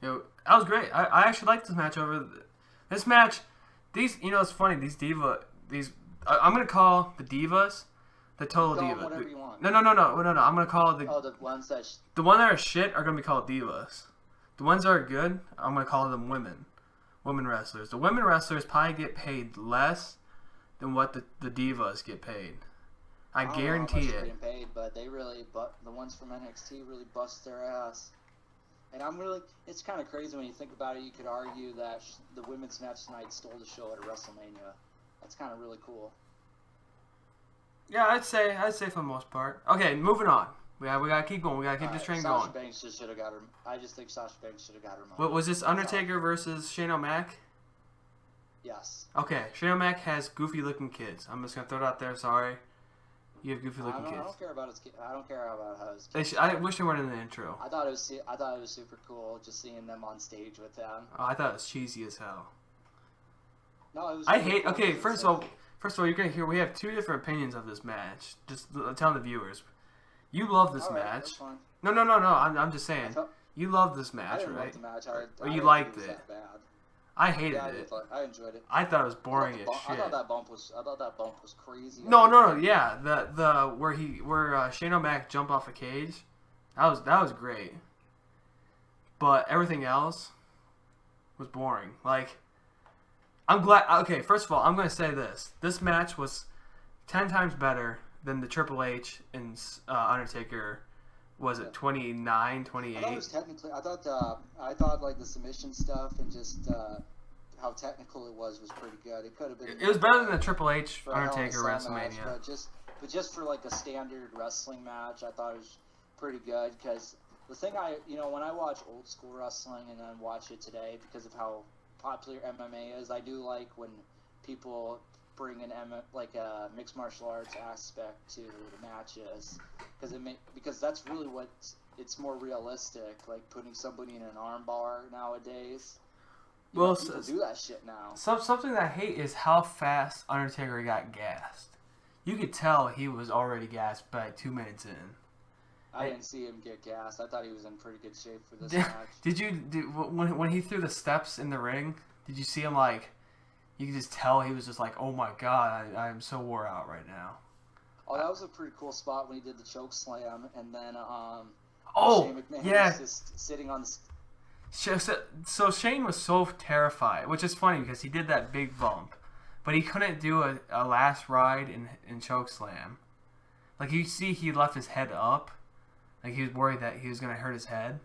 That was great. I actually liked this match over this match. It's funny. I'm gonna call the divas the total divas. Whatever you want. No. I'm gonna call the the ones that the ones that are shit are gonna be called divas. The ones that are good, I'm gonna call them women wrestlers. The women wrestlers probably get paid less than what the divas get paid. I guarantee it. Getting paid, but the ones from NXT really bust their ass. And it's kind of crazy when you think about it. You could argue that the women's match tonight stole the show at a WrestleMania. That's kind of really cool. Yeah, I'd say for the most part. Okay, moving on. We gotta keep going. We gotta keep this train going. Sasha Banks just should have got her. I just think Sasha Banks should have got her moment. What was this? Undertaker versus Shane O'Mac? Yes. Okay, Shane O'Mac has goofy-looking kids. I'm just gonna throw it out there. Sorry, you have goofy-looking kids. I don't care about his kids. I don't care about his kids. I wish they weren't in the intro. I thought it was super cool just seeing them on stage with them. Oh, I thought it was cheesy as hell. No, it was. I hate. Okay, first of all, you're gonna hear we have two different opinions of this match. Just tell the viewers. You love this match. That's fine. No. I'm just saying. You love this match, right? The match. Or you liked it? That bad. I hated it. I enjoyed it. I thought it was boring as shit. I thought that bump was crazy. No. Yeah, the where Shane O'Mac jumped off a cage, that was great. But everything else was boring. Like, I'm glad. Okay, first of all, I'm gonna say this. This match was 10 times better than the Triple H and Undertaker. Was it 29, 28? I thought it was technically. I thought like the submission stuff and just how technical it was pretty good. It could have been. It was better than the Triple H Undertaker WrestleMania. Match, but just for like a standard wrestling match, I thought it was pretty good. Because the thing when I watch old school wrestling and then watch it today, because of how popular MMA is, I do like when people bring an a mixed martial arts aspect to the matches, because that's really it's more realistic, like putting somebody in an arm bar nowadays. People do that shit now. Something that I hate is how fast Undertaker got gassed. You could tell he was already gassed by 2 minutes in. I didn't see him get gassed. I thought he was in pretty good shape for this match. When he threw the steps in the ring? Did you see him like? You could just tell he was just like, oh my god, I'm so wore out right now. Oh, that was a pretty cool spot when he did the choke slam, and then Shane McMahon was just sitting on the. So Shane was so terrified, which is funny because he did that big bump, but he couldn't do a last ride in choke slam. Like you see, he left his head up, like he was worried that he was gonna hurt his head.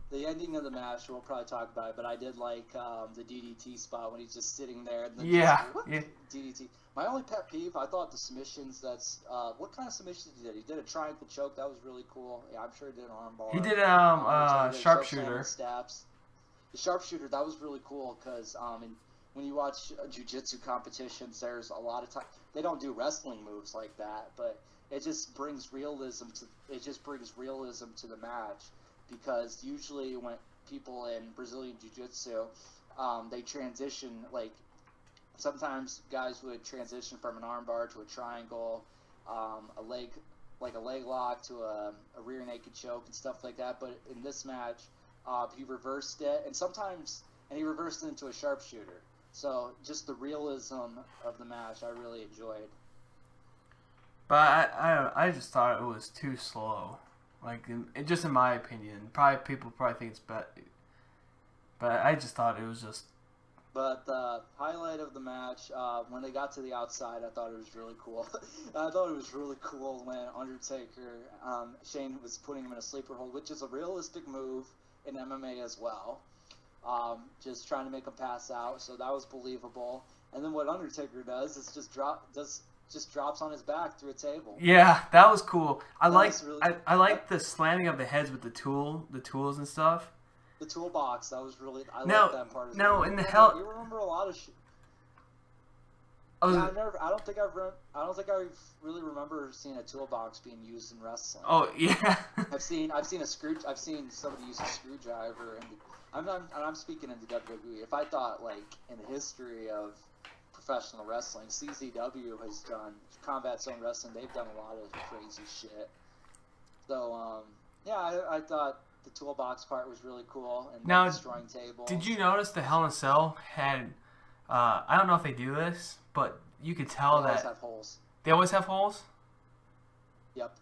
The ending of the match, we'll probably talk about it, but I did like the DDT spot when he's just sitting there. And then DDT. My only pet peeve, I thought the submissions, what kind of submissions he did? He did a triangle choke, that was really cool. Yeah, I'm sure he did an arm bar. He did sharpshooter. The sharpshooter, that was really cool, because when you watch jiu-jitsu competitions, there's a lot of time, they don't do wrestling moves like that, but it just brings realism to the match. Because usually when people in Brazilian Jiu-Jitsu, they transition, like, sometimes guys would transition from an armbar to a triangle, a leg lock to a rear naked choke and stuff like that. But in this match, he reversed it, and he reversed it into a sharpshooter. So just the realism of the match, I really enjoyed. But I just thought it was too slow. Like, just in my opinion, people think it's better, but I just thought it was just. But the highlight of the match, when they got to the outside, I thought it was really cool. I thought it was really cool when Undertaker, Shane was putting him in a sleeper hold, which is a realistic move in MMA as well. Just trying to make him pass out, so that was believable. And then what Undertaker does is just drops on his back through a table. Yeah, that was cool. I like the slamming of the heads with the tools and stuff. The toolbox, that was really. I like that part. In the hell. You remember a lot of shit. I don't think I really remember seeing a toolbox being used in wrestling. Oh yeah. I've seen somebody use a screwdriver, and I'm speaking into WWE. If I thought like in the history of professional wrestling, CZW has done Combat Zone Wrestling. They've done a lot of crazy shit. So I thought the toolbox part was really cool, and now destroying tables. Did you notice the Hell in a Cell had? I don't know if they do this, but you could tell they always have holes. They always have holes. Yep,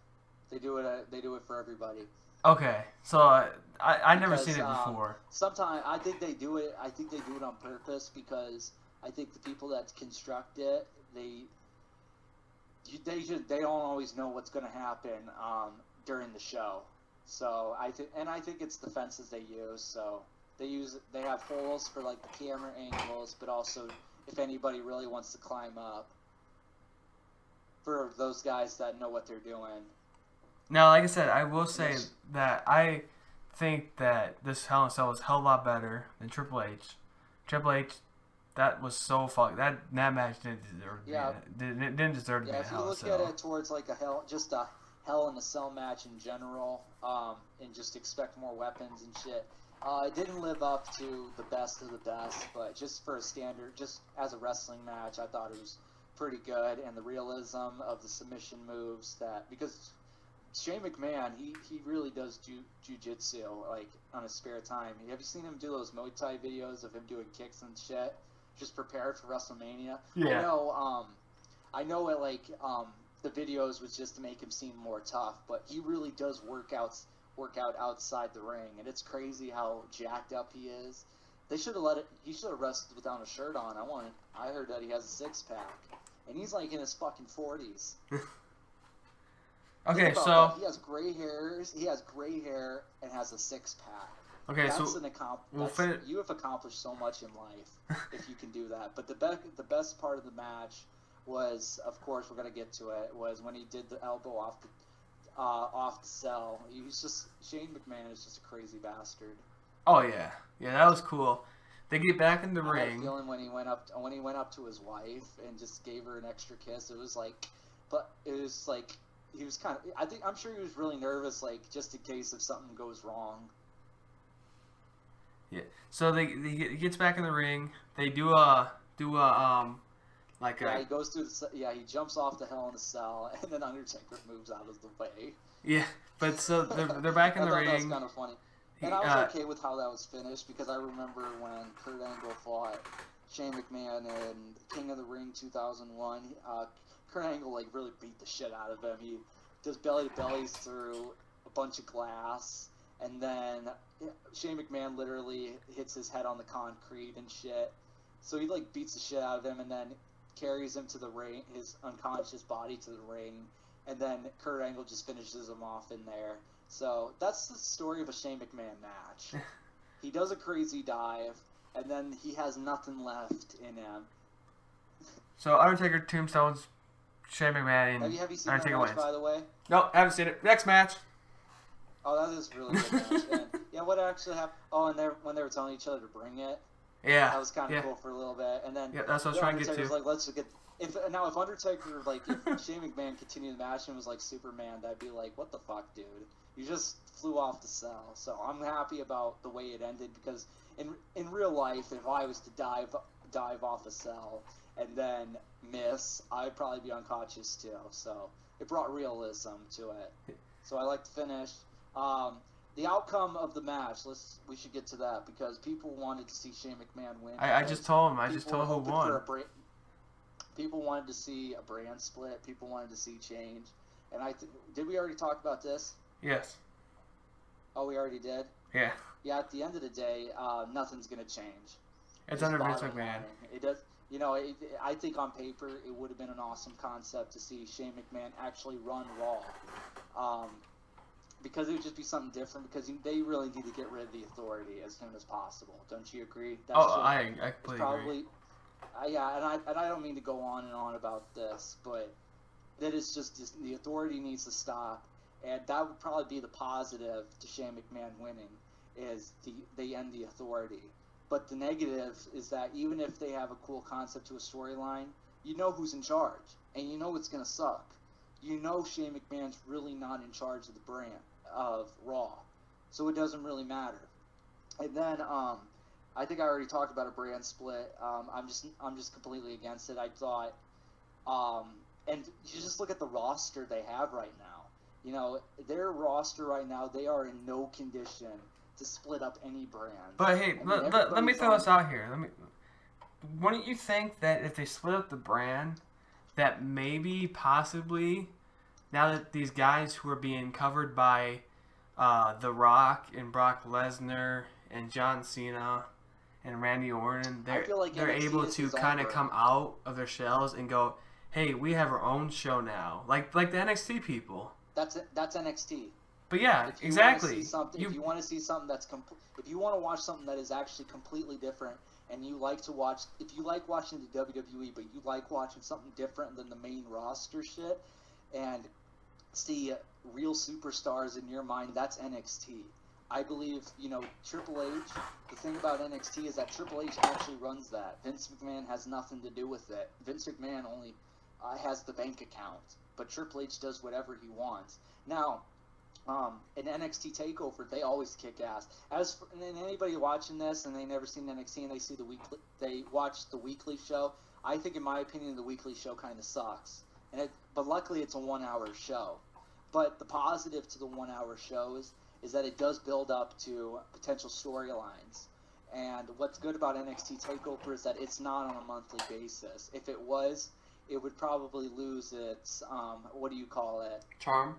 they do it. They do it for everybody. Okay, so I never seen it before. Sometimes I think they do it. I think they do it on purpose because I think the people that construct it, they don't always know what's going to happen during the show. So I think it's the fences they use. So they have holes for like the camera angles, but also if anybody really wants to climb up. for those guys that know what they're doing. Now, like I said, I will say that I think that this Hell in a Cell was a hell of a lot better than Triple H. Triple H, that was so fucked. That match didn't deserve to be a Hell in a Cell. If you look at it towards like a Hell in a Cell match in general, and just expect more weapons and shit. It didn't live up to the best of the best, but just for a standard, just as a wrestling match, I thought it was pretty good, and the realism of the submission moves because Shane McMahon, he really does jiu-jitsu, like, on his spare time. Have you seen him do those Muay Thai videos of him doing kicks and shit, just prepared for WrestleMania? Yeah. I know it, like, the videos was just to make him seem more tough, but he really does work out outside the ring, and it's crazy how jacked up he is. He should have wrestled without a shirt on. I heard that he has a six-pack, and he's like in his fucking 40s. Okay, so he has gray hairs. He has gray hair and has a six-pack. Okay, you have accomplished so much in life if you can do that. But the best part of the match was, of course, we're gonna get to it, was when he did the elbow off the cell. Shane McMahon is just a crazy bastard. Oh yeah, that was cool. They get back in the ring. I had a feeling when he went up to his wife and just gave her an extra kiss, it was like he was kind of. I'm sure he was really nervous, like just in case if something goes wrong. Yeah. So he gets back in the ring. They do he goes through he jumps off the Hell in a Cell, and then Undertaker moves out of the way. Yeah, but so they're back in the ring. That was kind of funny. And I was okay with how that was finished, because I remember when Kurt Angle fought Shane McMahon in King of the Ring 2001. Kurt Angle like really beat the shit out of him. He does belly to bellies through a bunch of glass, and then Shane McMahon literally hits his head on the concrete and shit. So he like beats the shit out of him, and then carries him to the ring, his unconscious body to the ring, and then Kurt Angle just finishes him off in there. So that's the story of a Shane McMahon match. He does a crazy dive, and then he has nothing left in him. So Undertaker tombstones Shane McMahon, and have you seen Undertaker that match, wins. by the way? No, haven't seen it. Next match. Oh, that is a really good match. And what actually happened? Oh, and when they were telling each other to bring it. Yeah. That was kind of cool for a little bit, and then that's what I was trying to get to. Like, let's get. If Undertaker, like, if Shane McMahon continued the match and was like Superman, I'd be like, what the fuck, dude? You just flew off the cell. So I'm happy about the way it ended, because in real life, if I was to dive off a cell and then miss, I'd probably be unconscious too. So it brought realism to it. So I like to finish. The outcome of the match, we should get to that, because people wanted to see Shane McMahon win. I just told him. I just told him who won. People wanted to see a brand split. People wanted to see change. And did we already talk about this? Yes. Oh, we already did? Yeah. Yeah, at the end of the day, nothing's going to change. It's under Vince McMahon. It does. I think on paper it would have been an awesome concept to see Shane McMahon actually run Raw. Because it would just be something different, because they really need to get rid of the Authority as soon as possible. Don't you agree? I completely agree. And I don't mean to go on and on about this, but that is just the Authority needs to stop, and that would probably be the positive to Shane McMahon winning, is they end the Authority. But the negative is that even if they have a cool concept to a storyline, you know who's in charge, and you know it's gonna suck. You know Shane McMahon's really not in charge of the brand of Raw, so it doesn't really matter. And then I think I already talked about a brand split. I'm just completely against it. I thought, and you just look at the roster they have right now. You know, their roster right now, they are in no condition to split up any brand. But hey, let me throw this out here. Wouldn't you think that if they split up the brand, that maybe possibly, now that these guys who are being covered by The Rock and Brock Lesnar and John Cena and Randy Orton, they're able to kind of come out of their shells and go, hey, we have our own show now, like the NXT people. That's NXT. But yeah, exactly. If you want to see something if you want to watch something that is actually completely different and you like to watch, if you like watching the WWE, but you like watching something different than the main roster shit, and see real superstars in your mind, that's NXT. I believe, Triple H, the thing about NXT is that Triple H actually runs that. Vince McMahon has nothing to do with it. Vince McMahon only has the bank account, but Triple H does whatever he wants. Now, in NXT TakeOver, they always kick ass. And anybody watching this and they never seen NXT and they watch the weekly show, I think, in my opinion, the weekly show kind of sucks. But luckily, it's a 1-hour show. But the positive to the 1-hour shows is that it does build up to potential storylines. And what's good about NXT TakeOver is that it's not on a monthly basis. If it was, it would probably lose its, what do you call it? Charm?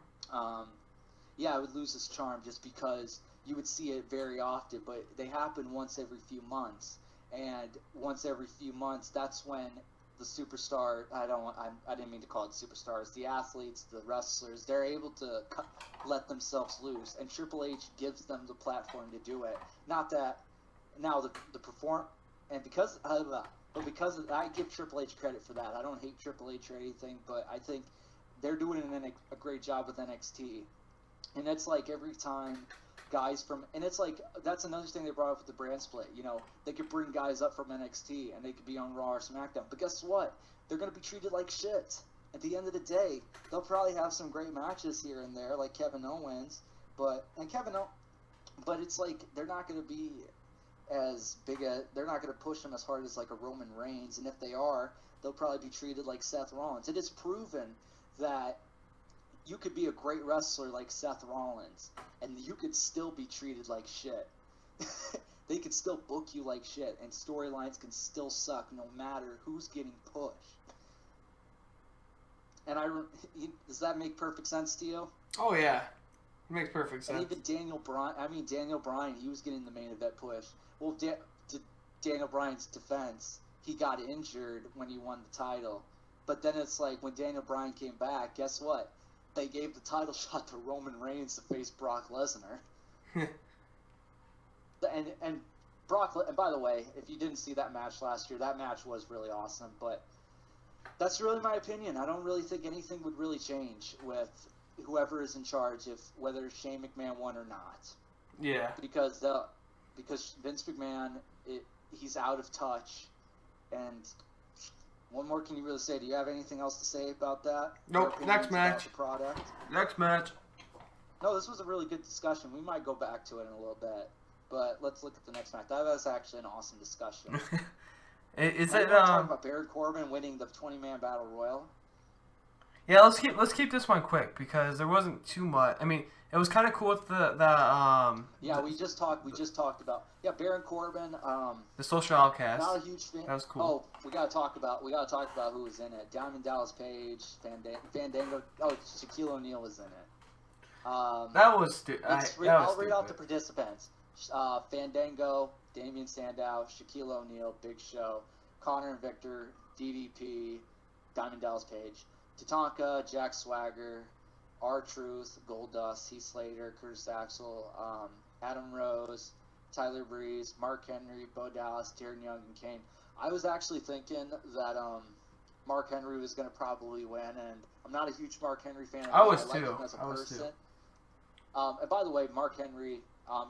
Yeah, it would lose its charm just because you would see it very often, but they happen once every few months. And once every few months, that's when the superstar, I didn't mean to call it superstars, the athletes, the wrestlers, they're able to let themselves loose. And Triple H gives them the platform to do it. Not that, now the because I give Triple H credit for that. I don't hate Triple H or anything, but I think they're doing a great job with NXT. And it's like every time guys and it's like, that's another thing they brought up with the brand split. They could bring guys up from NXT and they could be on Raw or SmackDown. But guess what? They're going to be treated like shit. At the end of the day, they'll probably have some great matches here and there, like Kevin Owens. But it's like, they're not going to be they're not going to push him as hard as like a Roman Reigns. And if they are, they'll probably be treated like Seth Rollins. It is proven that you could be a great wrestler like Seth Rollins, and you could still be treated like shit. They could still book you like shit, and storylines can still suck no matter who's getting pushed. And does that make perfect sense to you? Oh yeah, it makes perfect sense. And even Daniel Bryan, he was getting the main event push. Well, to Daniel Bryan's defense, he got injured when he won the title. But then it's like, when Daniel Bryan came back, guess what? They gave the title shot to Roman Reigns to face Brock Lesnar. and Brock, and by the way, if you didn't see that match last year, that match was really awesome. But that's really my opinion. I don't really think anything would really change with whoever is in charge, whether Shane McMahon won or not. Yeah. Because Vince McMahon, he's out of touch. And what more can you really say? Do you have anything else to say about that? Nope. Next match. The product? Next match. No, this was a really good discussion. We might go back to it in a little bit. But let's look at the next match. That was actually an awesome discussion. Is it talking about Baron Corbin winning the 20-man battle royal? Yeah, let's keep this one quick because there wasn't too much. I mean, it was kind of cool with the Yeah, we just talked about Baron Corbin. The social outcast. Not a huge fan. That was cool. Oh, we gotta talk about who was in it. Diamond Dallas Page, Fandango. Oh, Shaquille O'Neal was in it. That was I'll read out the participants. Fandango, Damian Sandow, Shaquille O'Neal, Big Show, Connor and Victor, DDP, Diamond Dallas Page, Tatanka, Jack Swagger, R-Truth, Goldust, Heath Slater, Curtis Axel, Adam Rose, Tyler Breeze, Mark Henry, Bo Dallas, Darren Young, and Kane. I was actually thinking that Mark Henry was going to probably win, and I'm not a huge Mark Henry fan. I was like too. him as a person. And by the way, Mark Henry,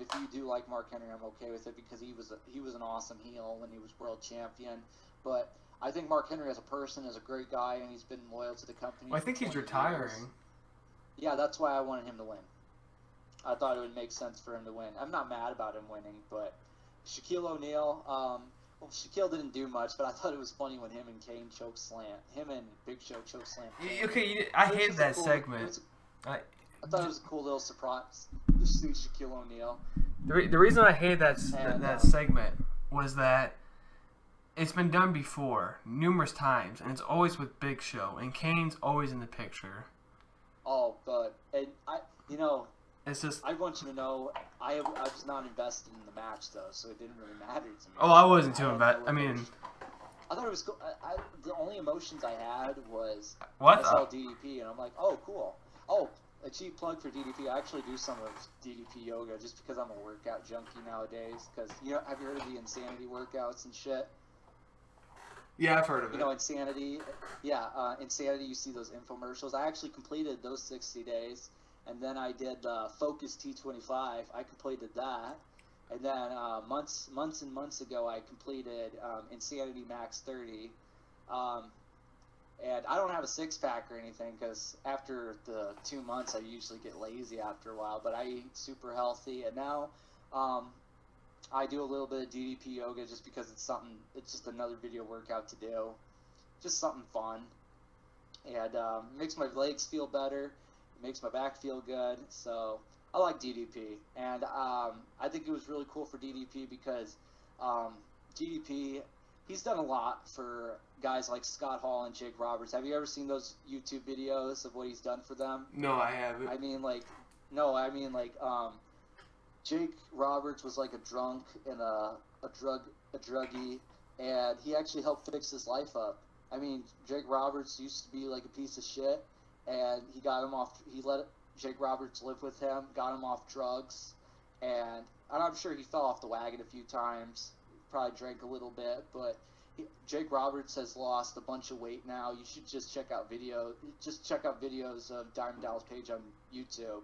if you do like Mark Henry, I'm okay with it because he was an awesome heel when he was world champion. But I think Mark Henry as a person is a great guy, and he's been loyal to the company. Well, I think he's retiring. Years. Yeah, that's why I wanted him to win. I thought it would make sense for him to win. I'm not mad about him winning, but Shaquille O'Neal, well, Shaquille didn't do much, but I thought it was funny when him and Kane him and Big Show choke slam. Okay, I hated that segment. I thought it was a cool little surprise to see Shaquille O'Neal. The reason I hated that segment was that it's been done before, numerous times, and it's always with Big Show, and Kane's always in the picture. Oh, but it's just. I want you to know, I was not invested in the match though, so it didn't really matter to me. Oh, I wasn't too invested. I mean, I thought it was cool. The only emotions I had was what? I saw DDP, and I'm like, oh, cool. Oh, a cheap plug for DDP. I actually do some of DDP yoga just because I'm a workout junkie nowadays. Because have you heard of the Insanity workouts and shit? Yeah, I've heard of it. Insanity. Yeah, Insanity. You see those infomercials. I actually completed those 60 days, and then I did Focus T25. I completed that, and then months and months ago, I completed Insanity Max 30. And I don't have a six-pack or anything because after the 2 months, I usually get lazy after a while. But I eat super healthy, and now I do a little bit of DDP yoga just because it's just another video workout to do. Just something fun. And it makes my legs feel better. It makes my back feel good. So I like DDP. And I think it was really cool for DDP because DDP, he's done a lot for guys like Scott Hall and Jake Roberts. Have you ever seen those YouTube videos of what he's done for them? No, I haven't. Jake Roberts was like a drunk and a druggie, and he actually helped fix his life up. I mean, Jake Roberts used to be like a piece of shit, and he let Jake Roberts live with him, got him off drugs, and I'm sure he fell off the wagon a few times, probably drank a little bit, but Jake Roberts has lost a bunch of weight now. You should just check out videos of Diamond Dallas Page on YouTube.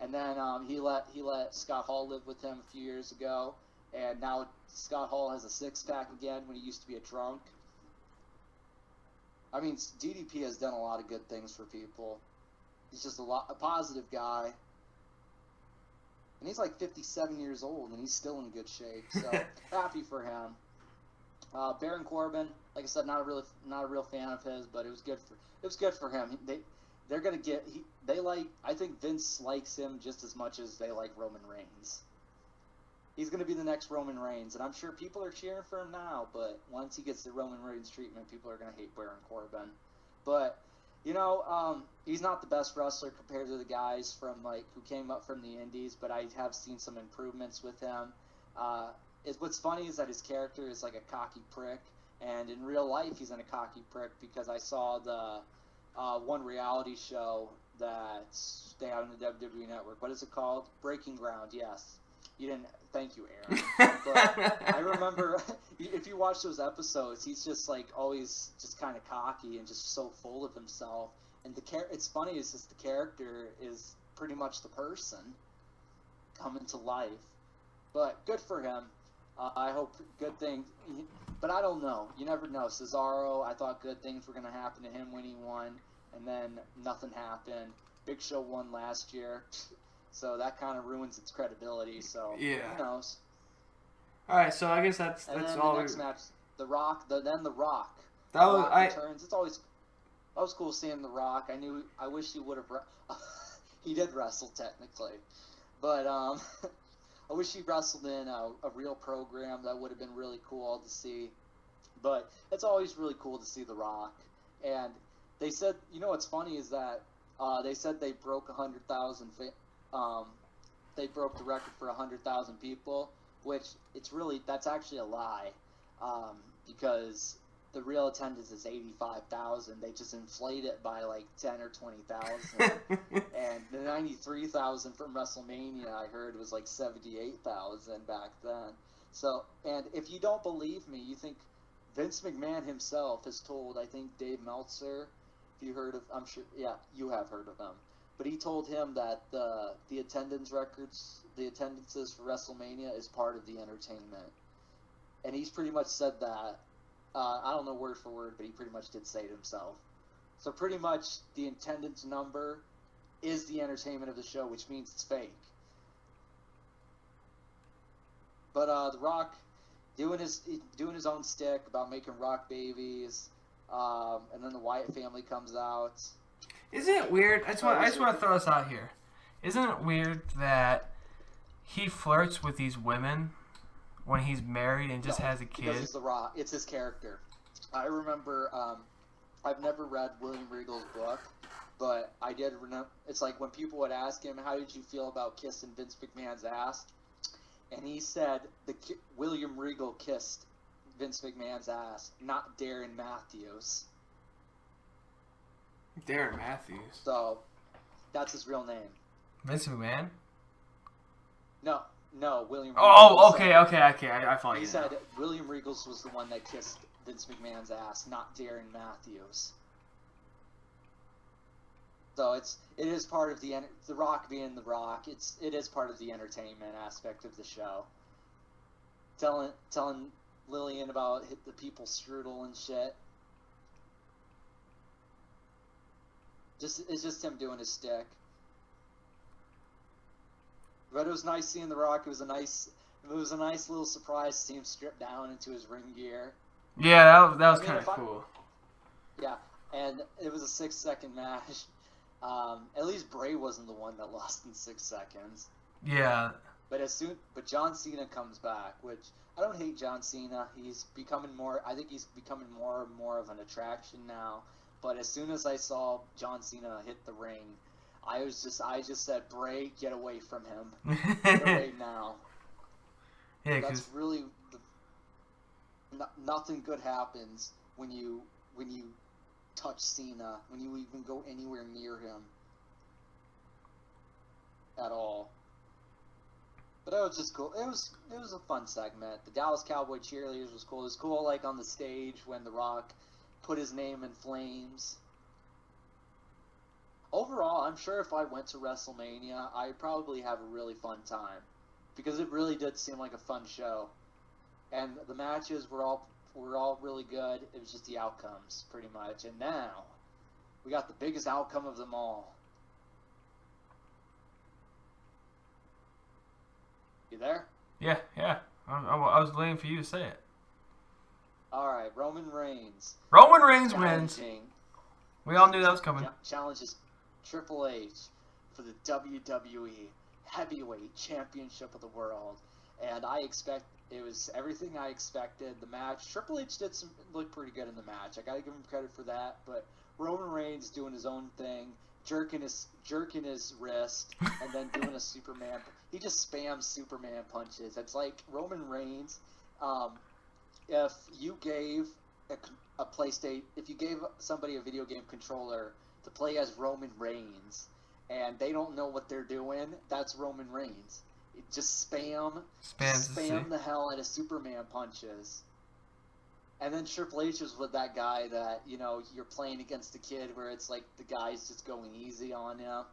And then he let Scott Hall live with him a few years ago, and now Scott Hall has a six-pack again when he used to be a drunk. I mean, DDP has done a lot of good things for people. He's just a positive guy. And he's like 57 years old, and he's still in good shape. So happy for him. Baron Corbin, like I said, not a real fan of his, but it was good for him. I think Vince likes him just as much as they like Roman Reigns. He's going to be the next Roman Reigns, and I'm sure people are cheering for him now, but once he gets the Roman Reigns treatment, people are going to hate Baron Corbin. But, he's not the best wrestler compared to the guys who came up from the indies, but I have seen some improvements with him. What's funny is that his character is like a cocky prick, and in real life he's a cocky prick because I saw the one reality show that they have on the WWE Network. What is it called? Breaking Ground, yes. You didn't. Thank you, Aaron. But I remember, if you watch those episodes, he's just always just kind of cocky and just so full of himself. And it's funny, it's just the character is pretty much the person coming to life. But good for him. I hope good things. But I don't know. You never know. Cesaro, I thought good things were going to happen to him when he won, and then nothing happened. Big Show won last year, so that kind of ruins its credibility. So yeah. Who knows? All right, so I guess that's all. The next match, The Rock. The Rock. That was returns. It's always cool seeing The Rock. I wish he would have. He did wrestle technically, but I wish he wrestled in a real program. That would have been really cool to see. But it's always really cool to see The Rock. And they said, what's funny is that they said they broke 100,000. They broke the record for 100,000 people, which that's actually a lie, because the real attendance is 85,000. They just inflate it by 10 or 20,000. And the 93,000 from WrestleMania, I heard, was 78,000 back then. So, and if you don't believe me, you think Vince McMahon himself has told, I think Dave Meltzer, if you heard of, I'm sure, yeah, you have heard of him. But he told him that the attendances for WrestleMania is part of the entertainment. And he's pretty much said that. I don't know word for word, but he pretty much did say it himself. So pretty much the attendance number is the entertainment of the show, which means it's fake. But The Rock doing his own stick about making rock babies, and then the Wyatt family comes out. Isn't it weird? I just want to throw this out here. Isn't it weird that he flirts with these women when he's married and just has a kid? Because it's The Rock. It's his character. I remember, I've never read William Regal's book, but I did remember, it's like when people would ask him, how did you feel about kissing Vince McMahon's ass? And he said William Regal kissed Vince McMahon's ass, not Darren Matthews. Darren Matthews. So, That's his real name. Vince McMahon? No, William Regal. Oh, okay. I follow you. He said William Regals was the one that kissed Vince McMahon's ass, not Darren Matthews. So it is part of the Rock being the Rock. It is part of the entertainment aspect of the show. Telling Lillian about the people strudel and shit. It's just him doing his stick. But it was nice seeing The Rock. It was a nice little surprise to see him stripped down into his ring gear. Yeah, that was kind of cool. Yeah, and it was a 6-second match. At least Bray wasn't the one that lost in 6 seconds. Yeah. But John Cena comes back, which I don't hate John Cena. He's becoming more. I think he's becoming more and more of an attraction now. But as soon as I saw John Cena hit the ring, I just said, Bray, get away from him. Get away now. Yeah, that's really nothing good happens when you touch Cena, when you even go anywhere near him at all. But it was just cool. It was a fun segment. The Dallas Cowboy cheerleaders was cool. It was cool, like on the stage when The Rock put his name in flames. Overall, I'm sure if I went to WrestleMania, I'd probably have a really fun time, because it really did seem like a fun show, and the matches were all really good. It was just the outcomes, pretty much. And now we got the biggest outcome of them all. You there? Yeah. I was waiting for you to say it. All right, Roman Reigns. Roman Reigns wins. We all knew that was coming. Challenges Triple H for the WWE Heavyweight Championship of the World, and it was everything I expected. The match, Triple H look pretty good in the match. I gotta give him credit for that. But Roman Reigns doing his own thing, jerking his wrist, and then doing a Superman. He just spams Superman punches. It's like Roman Reigns. If you gave a PlayStation, if you gave somebody a video game controller to play as Roman Reigns, and they don't know what they're doing, that's Roman Reigns. Just spam the hell out of Superman punches. And then Triple H is with that guy that, you're playing against a kid where it's like the guy's just going easy on you,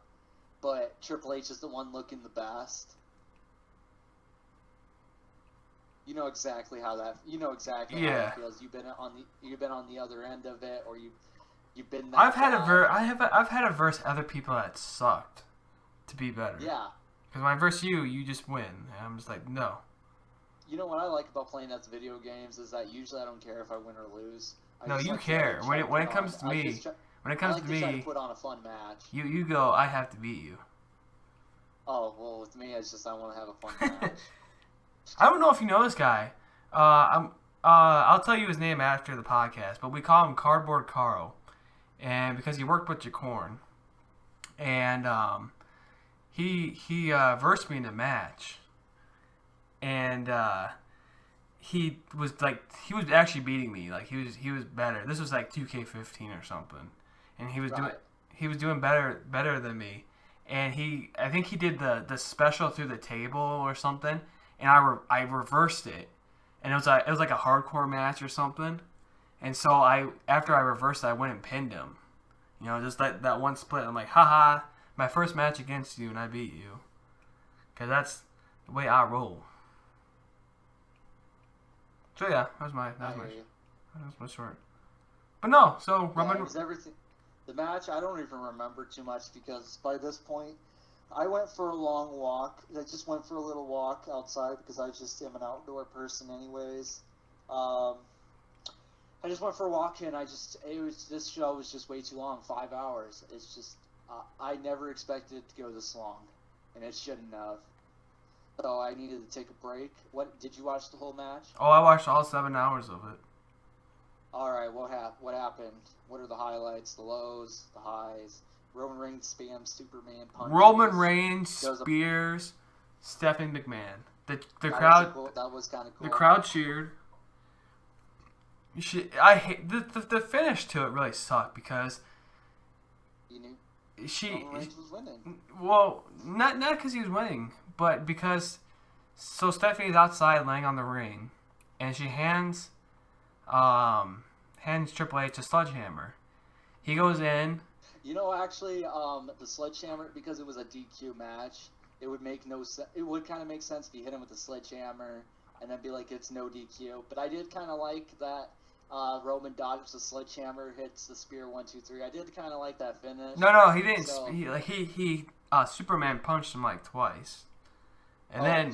but Triple H is the one looking the best. You know exactly how that feels. You've been on the other end of it, or you've been. I've had a verse other people that sucked to be better. Yeah. Because when I verse you just win. And I'm just like, no. You know what I like about playing at the video games is that usually I don't care if I win or lose. No, you care. When it comes to me, try to put on a fun match. You go, I have to beat you. Oh, well, with me, it's just I want to have a fun match. I don't know if you know this guy. I'll tell you his name after the podcast, but we call him Cardboard Carl, and because he worked with Jacorn, and he versed me in a match, and he was actually beating me. Like he was better. This was like 2K15 or something, and he was doing better than me, and I think he did the special through the table or something. And I reversed it, and it was like a hardcore match or something, and so after I reversed it, I went and pinned him, just that one split. I'm like, haha, my first match against you, and I beat you, because that's the way I roll. So yeah, that was my short. But no, so Roman. It was everything. The match I don't even remember too much, because by this point, I went for a long walk. I just went for a little walk outside because I just am an outdoor person anyways. I just went for a walk, and this show was just way too long, 5 hours. It's just, I never expected it to go this long, and it shouldn't have. So I needed to take a break. Did you watch the whole match? Oh, I watched all 7 hours of it. All right, what happened? What are the highlights, the lows, the highs? Roman Reigns spams Superman punches. Roman Reigns spears Stephanie McMahon. The crowd. That was kind of cool. The crowd cheered. I hate the finish to it. Really sucked because Roman Reigns was winning. Well, not because he was winning, but because Stephanie's outside laying on the ring, and she hands Triple H a sledgehammer. He goes in. Actually, the sledgehammer, because it was a DQ match, it would make no sense. It would kind of make sense if you hit him with the sledgehammer and then be like, it's no DQ. But I did kind of like that Roman dodges the sledgehammer, hits the spear 1, 2, 3. I did kind of like that finish. No, he didn't. So, he Superman punched him like twice, and then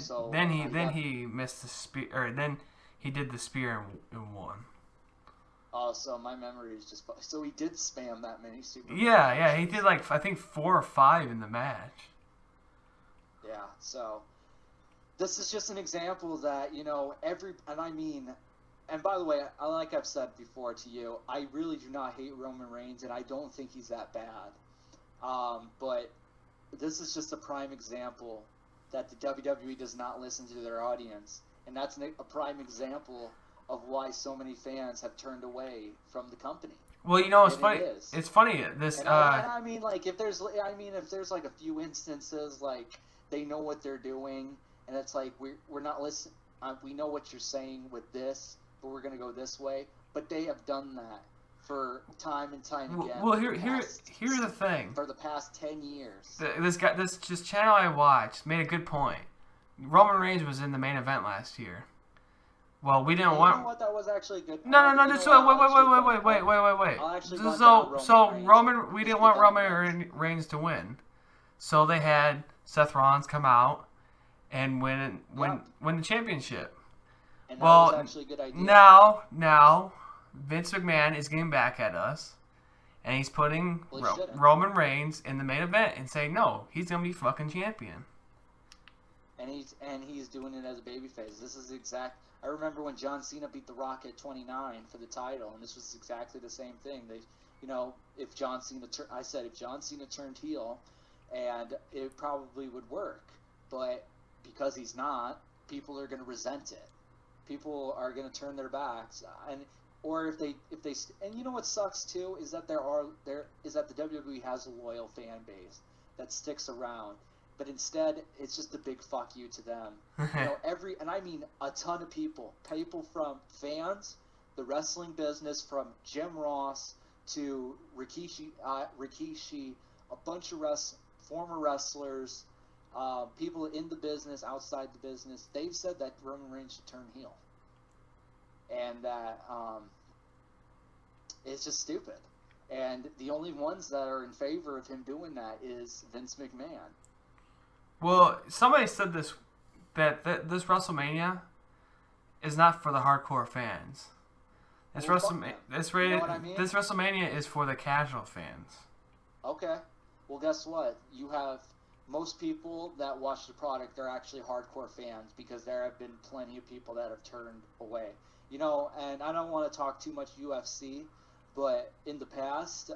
he missed the spear, or then he did the spear and won. Oh, so my memory is just... So he did spam that many Superman Yeah, he did like, I think 4 or 5 in the match. Yeah, so... This is just an example that, and by the way, like I've said before to you, I really do not hate Roman Reigns, and I don't think he's that bad. But this is just a prime example that the WWE does not listen to their audience. And that's a prime example of why so many fans have turned away from the company. Well, it's funny. It's funny. This. If there's like a few instances, like they know what they're doing, and it's like we're not listening. We know what you're saying with this, but we're gonna go this way. But they have done that for time and time again. Well, here's the thing. For the past 10 years. This channel I watched made a good point. Roman Reigns was in the main event last year. Well, we didn't want. You know what? That was actually good. No. Just wait. Roman, we didn't want Roman Reigns to win, so they had Seth Rollins come out and win the championship. And that was actually a good idea. Now, Vince McMahon is getting back at us, and he's putting Roman Reigns in the main event and saying no, he's gonna be fucking champion. And he's doing it as a babyface. This is exact. I remember when John Cena beat The Rock at 29 for the title, and this was exactly the same thing. If John Cena turned heel, and it probably would work, but because he's not, people are going to resent it. People are going to turn their backs, or if they, and you know what sucks too is that the WWE has a loyal fan base that sticks around. But instead, it's just a big fuck you to them. And I mean a ton of people from fans, the wrestling business, from Jim Ross to Rikishi, a bunch of former wrestlers, people in the business, outside the business. They've said that Roman Reigns should turn heel, and that it's just stupid. And the only ones that are in favor of him doing that is Vince McMahon. Well, somebody said this WrestleMania is not for the hardcore fans. This WrestleMania is for the casual fans. Okay. Well, guess what? You have most people that watch the product are actually hardcore fans, because there have been plenty of people that have turned away. And I don't want to talk too much UFC, but in the past,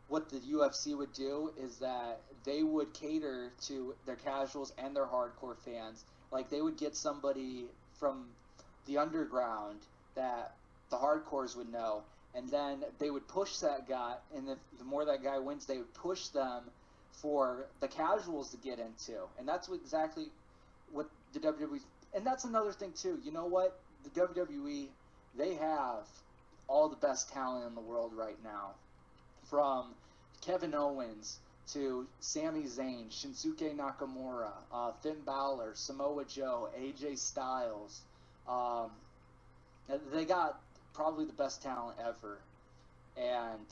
what the UFC would do is that they would cater to their casuals and their hardcore fans. Like, they would get somebody from the underground that the hardcores would know, and then they would push that guy, and the more that guy wins, they would push them for the casuals to get into. And that's exactly what the WWE... And that's another thing, too. You know what? The WWE, they have all the best talent in the world right now. From Kevin Owens to Sami Zayn, Shinsuke Nakamura, Finn Balor, Samoa Joe, AJ Styles. They got probably the best talent ever. And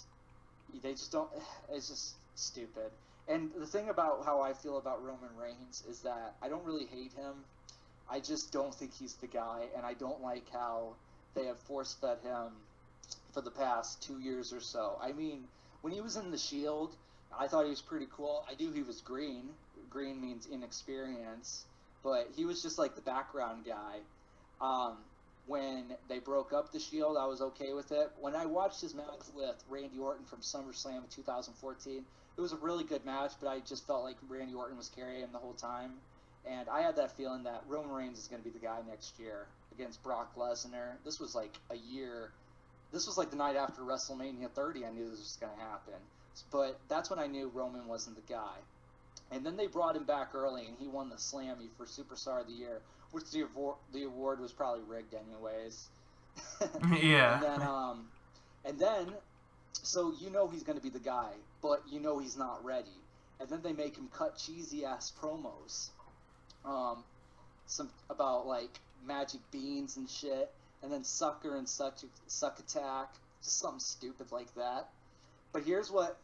they just don't... It's just stupid. And the thing about how I feel about Roman Reigns is that I don't really hate him. I just don't think he's the guy, and I don't like how they have force-fed him for the past 2 years or so. I mean, when he was in the Shield, I thought he was pretty cool. I knew he was green. Green means inexperience. But he was just like the background guy. When they broke up the Shield, I was okay with it. When I watched his match with Randy Orton from SummerSlam in 2014, it was a really good match, but I just felt like Randy Orton was carrying him the whole time. And I had that feeling that Roman Reigns is going to be the guy next year against Brock Lesnar. This was like a year... This was like the night after WrestleMania 30. I knew this was going to happen. But that's when I knew Roman wasn't the guy. And then they brought him back early, and he won the Slammy for Superstar of the Year, which the award was probably rigged anyways. Yeah. And then, so you know he's going to be the guy, but you know he's not ready. And then they make him cut cheesy-ass promos. Some about, like, magic beans and shit. And then Sucker and Suck Attack. Just something stupid like that. But here's what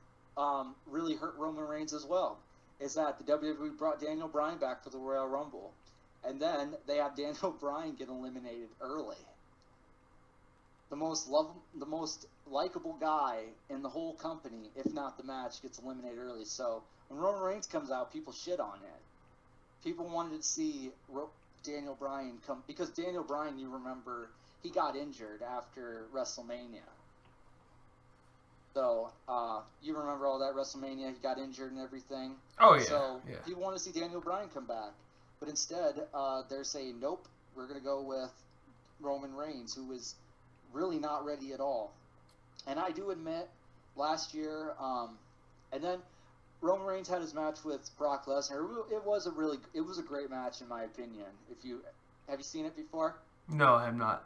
really hurt Roman Reigns as well. Is that the WWE brought Daniel Bryan back for the Royal Rumble. And then they have Daniel Bryan get eliminated early. The most likable guy in the whole company, if not the match, gets eliminated early. So when Roman Reigns comes out, people shit on it. People wanted to see Daniel Bryan come, because Daniel Bryan, you remember, he got injured after WrestleMania. So you remember all that WrestleMania, he got injured and everything. Oh yeah. So yeah. people want to see Daniel Bryan come back, but instead they're saying nope, we're gonna go with Roman Reigns, who is really not ready at all. And I do admit, last year, and then Roman Reigns had his match with Brock Lesnar. It was a great match in my opinion. Have you seen it before? No, I have not.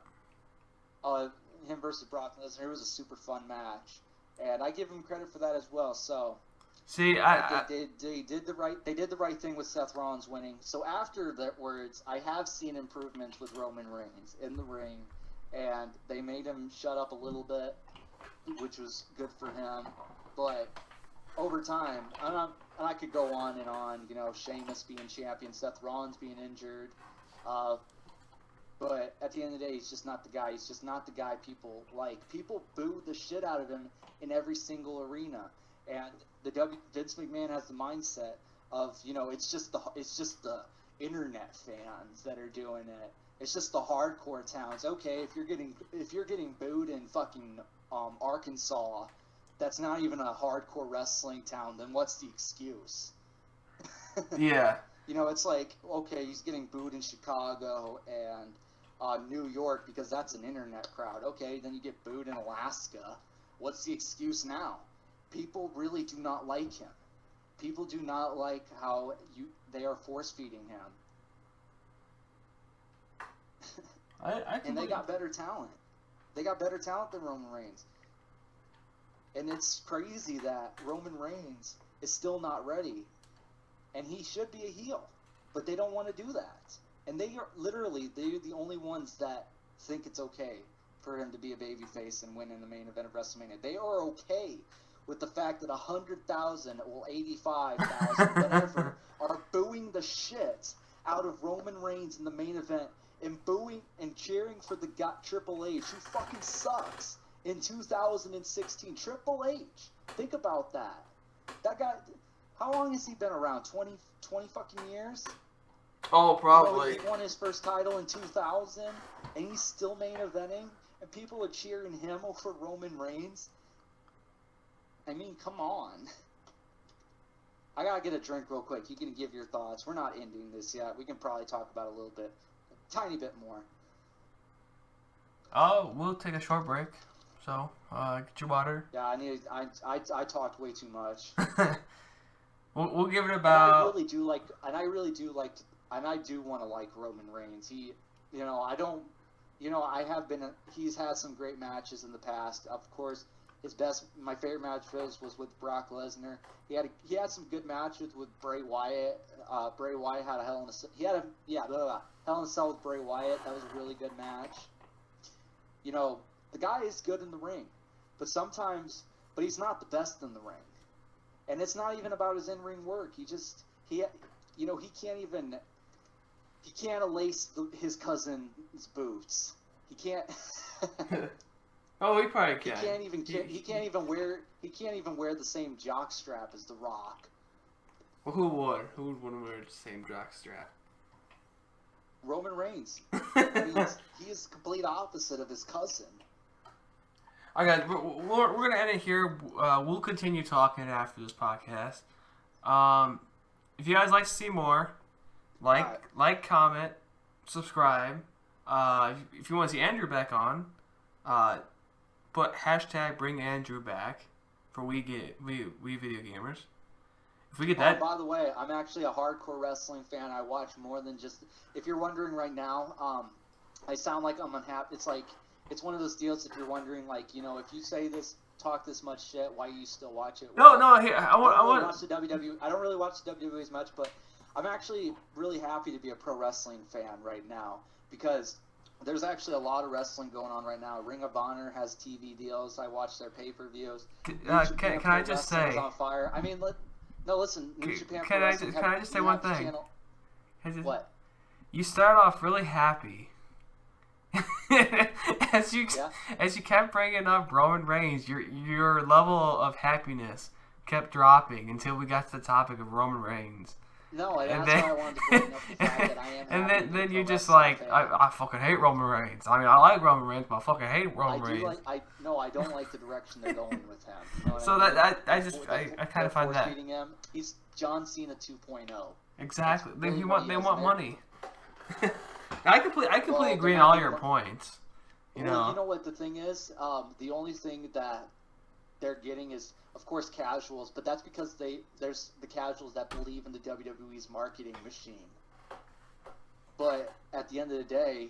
Him versus Brock Lesnar. It was a super fun match, and I give him credit for that as well. So, see, they did the right thing with Seth Rollins winning. So after that words, I have seen improvements with Roman Reigns in the ring, and they made him shut up a little bit, which was good for him. But over time, and I could go on and on, you know, Sheamus being champion, Seth Rollins being injured, but at the end of the day, he's just not the guy. He's just not the guy people like. People boo the shit out of him in every single arena, and Vince McMahon has the mindset of, you know, it's just the internet fans that are doing it. It's just the hardcore towns. Okay, if you're getting booed in fucking Arkansas, that's not even a hardcore wrestling town, then what's the excuse? Yeah. You know, it's like, okay, he's getting booed in Chicago and New York because that's an internet crowd. Okay, then you get booed in Alaska. What's the excuse now? People really do not like him. People do not like how they are force-feeding him. And they got better talent. They got better talent than Roman Reigns. And it's crazy that Roman Reigns is still not ready. And he should be a heel. But they don't want to do that. And they're the only ones that think it's okay for him to be a babyface and win in the main event of WrestleMania. They are okay with the fact that 100,000 or 85,000, whatever, are booing the shit out of Roman Reigns in the main event and booing and cheering for the Triple H, who fucking sucks. In 2016, Triple H. Think about that. That guy, how long has he been around? 20 fucking years? Oh, probably. You know, he won his first title in 2000, and he's still main eventing, and people are cheering him over Roman Reigns. I mean, come on. I gotta get a drink real quick. You can give your thoughts. We're not ending this yet. We can probably talk about it a little bit, a tiny bit more. Oh, we'll take a short break. So, get your water. Yeah, I talked way too much. we'll give it about. And I really do want to like Roman Reigns. He, you know, he's had some great matches in the past. Of course, my favorite match was with Brock Lesnar. He had some good matches with Bray Wyatt. Bray Wyatt had a Hell in a Cell with Bray Wyatt. That was a really good match. You know, the guy is good in the ring, but he's not the best in the ring. And it's not even about his in-ring work. He can't lace his cousin's boots. He can't. Oh, he probably can. He can't even wear the same jockstrap as The Rock. Well, who would want to wear the same jockstrap? Roman Reigns. He is the complete opposite of his cousin. Okay, we're gonna end it here. We'll continue talking after this podcast. If you guys like to see more, like, comment, subscribe. If you want to see Andrew back on, put hashtag bring Andrew back for we video gamers. If we get that. By the way, I'm actually a hardcore wrestling fan. I watch more than just. If you're wondering right now, I sound like I'm unhappy. It's like it's one of those deals. If you're wondering, like if you say this, talk this much shit, why you still watch it? Well, no. Here, I want watch the WWE. I don't really watch the WWE as much, but I'm actually really happy to be a pro wrestling fan right now because there's actually a lot of wrestling going on right now. Ring of Honor has TV deals. I watch their pay-per-views. Can I just say? On fire. I mean, no, listen. New Japan can I just say one thing? What? You start off really happy. as you kept bringing up Roman Reigns, your level of happiness kept dropping until we got to the topic of Roman Reigns. No, that's why I wanted to bring up the fact that I am. And then you're just like, I fucking hate Roman Reigns. I mean, I like Roman Reigns, but I fucking hate Roman Reigns. I don't like the direction they're going with him. You know so I kind of find that. Him. He's John Cena 2.0. Exactly. They want money. I completely agree on all your points. You know what the thing is? The only thing that they're getting is, of course, casuals, but that's because there's the casuals that believe in the WWE's marketing machine. But at the end of the day,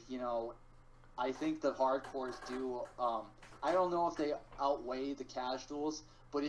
I think the hardcores do. I don't know if they outweigh the casuals, but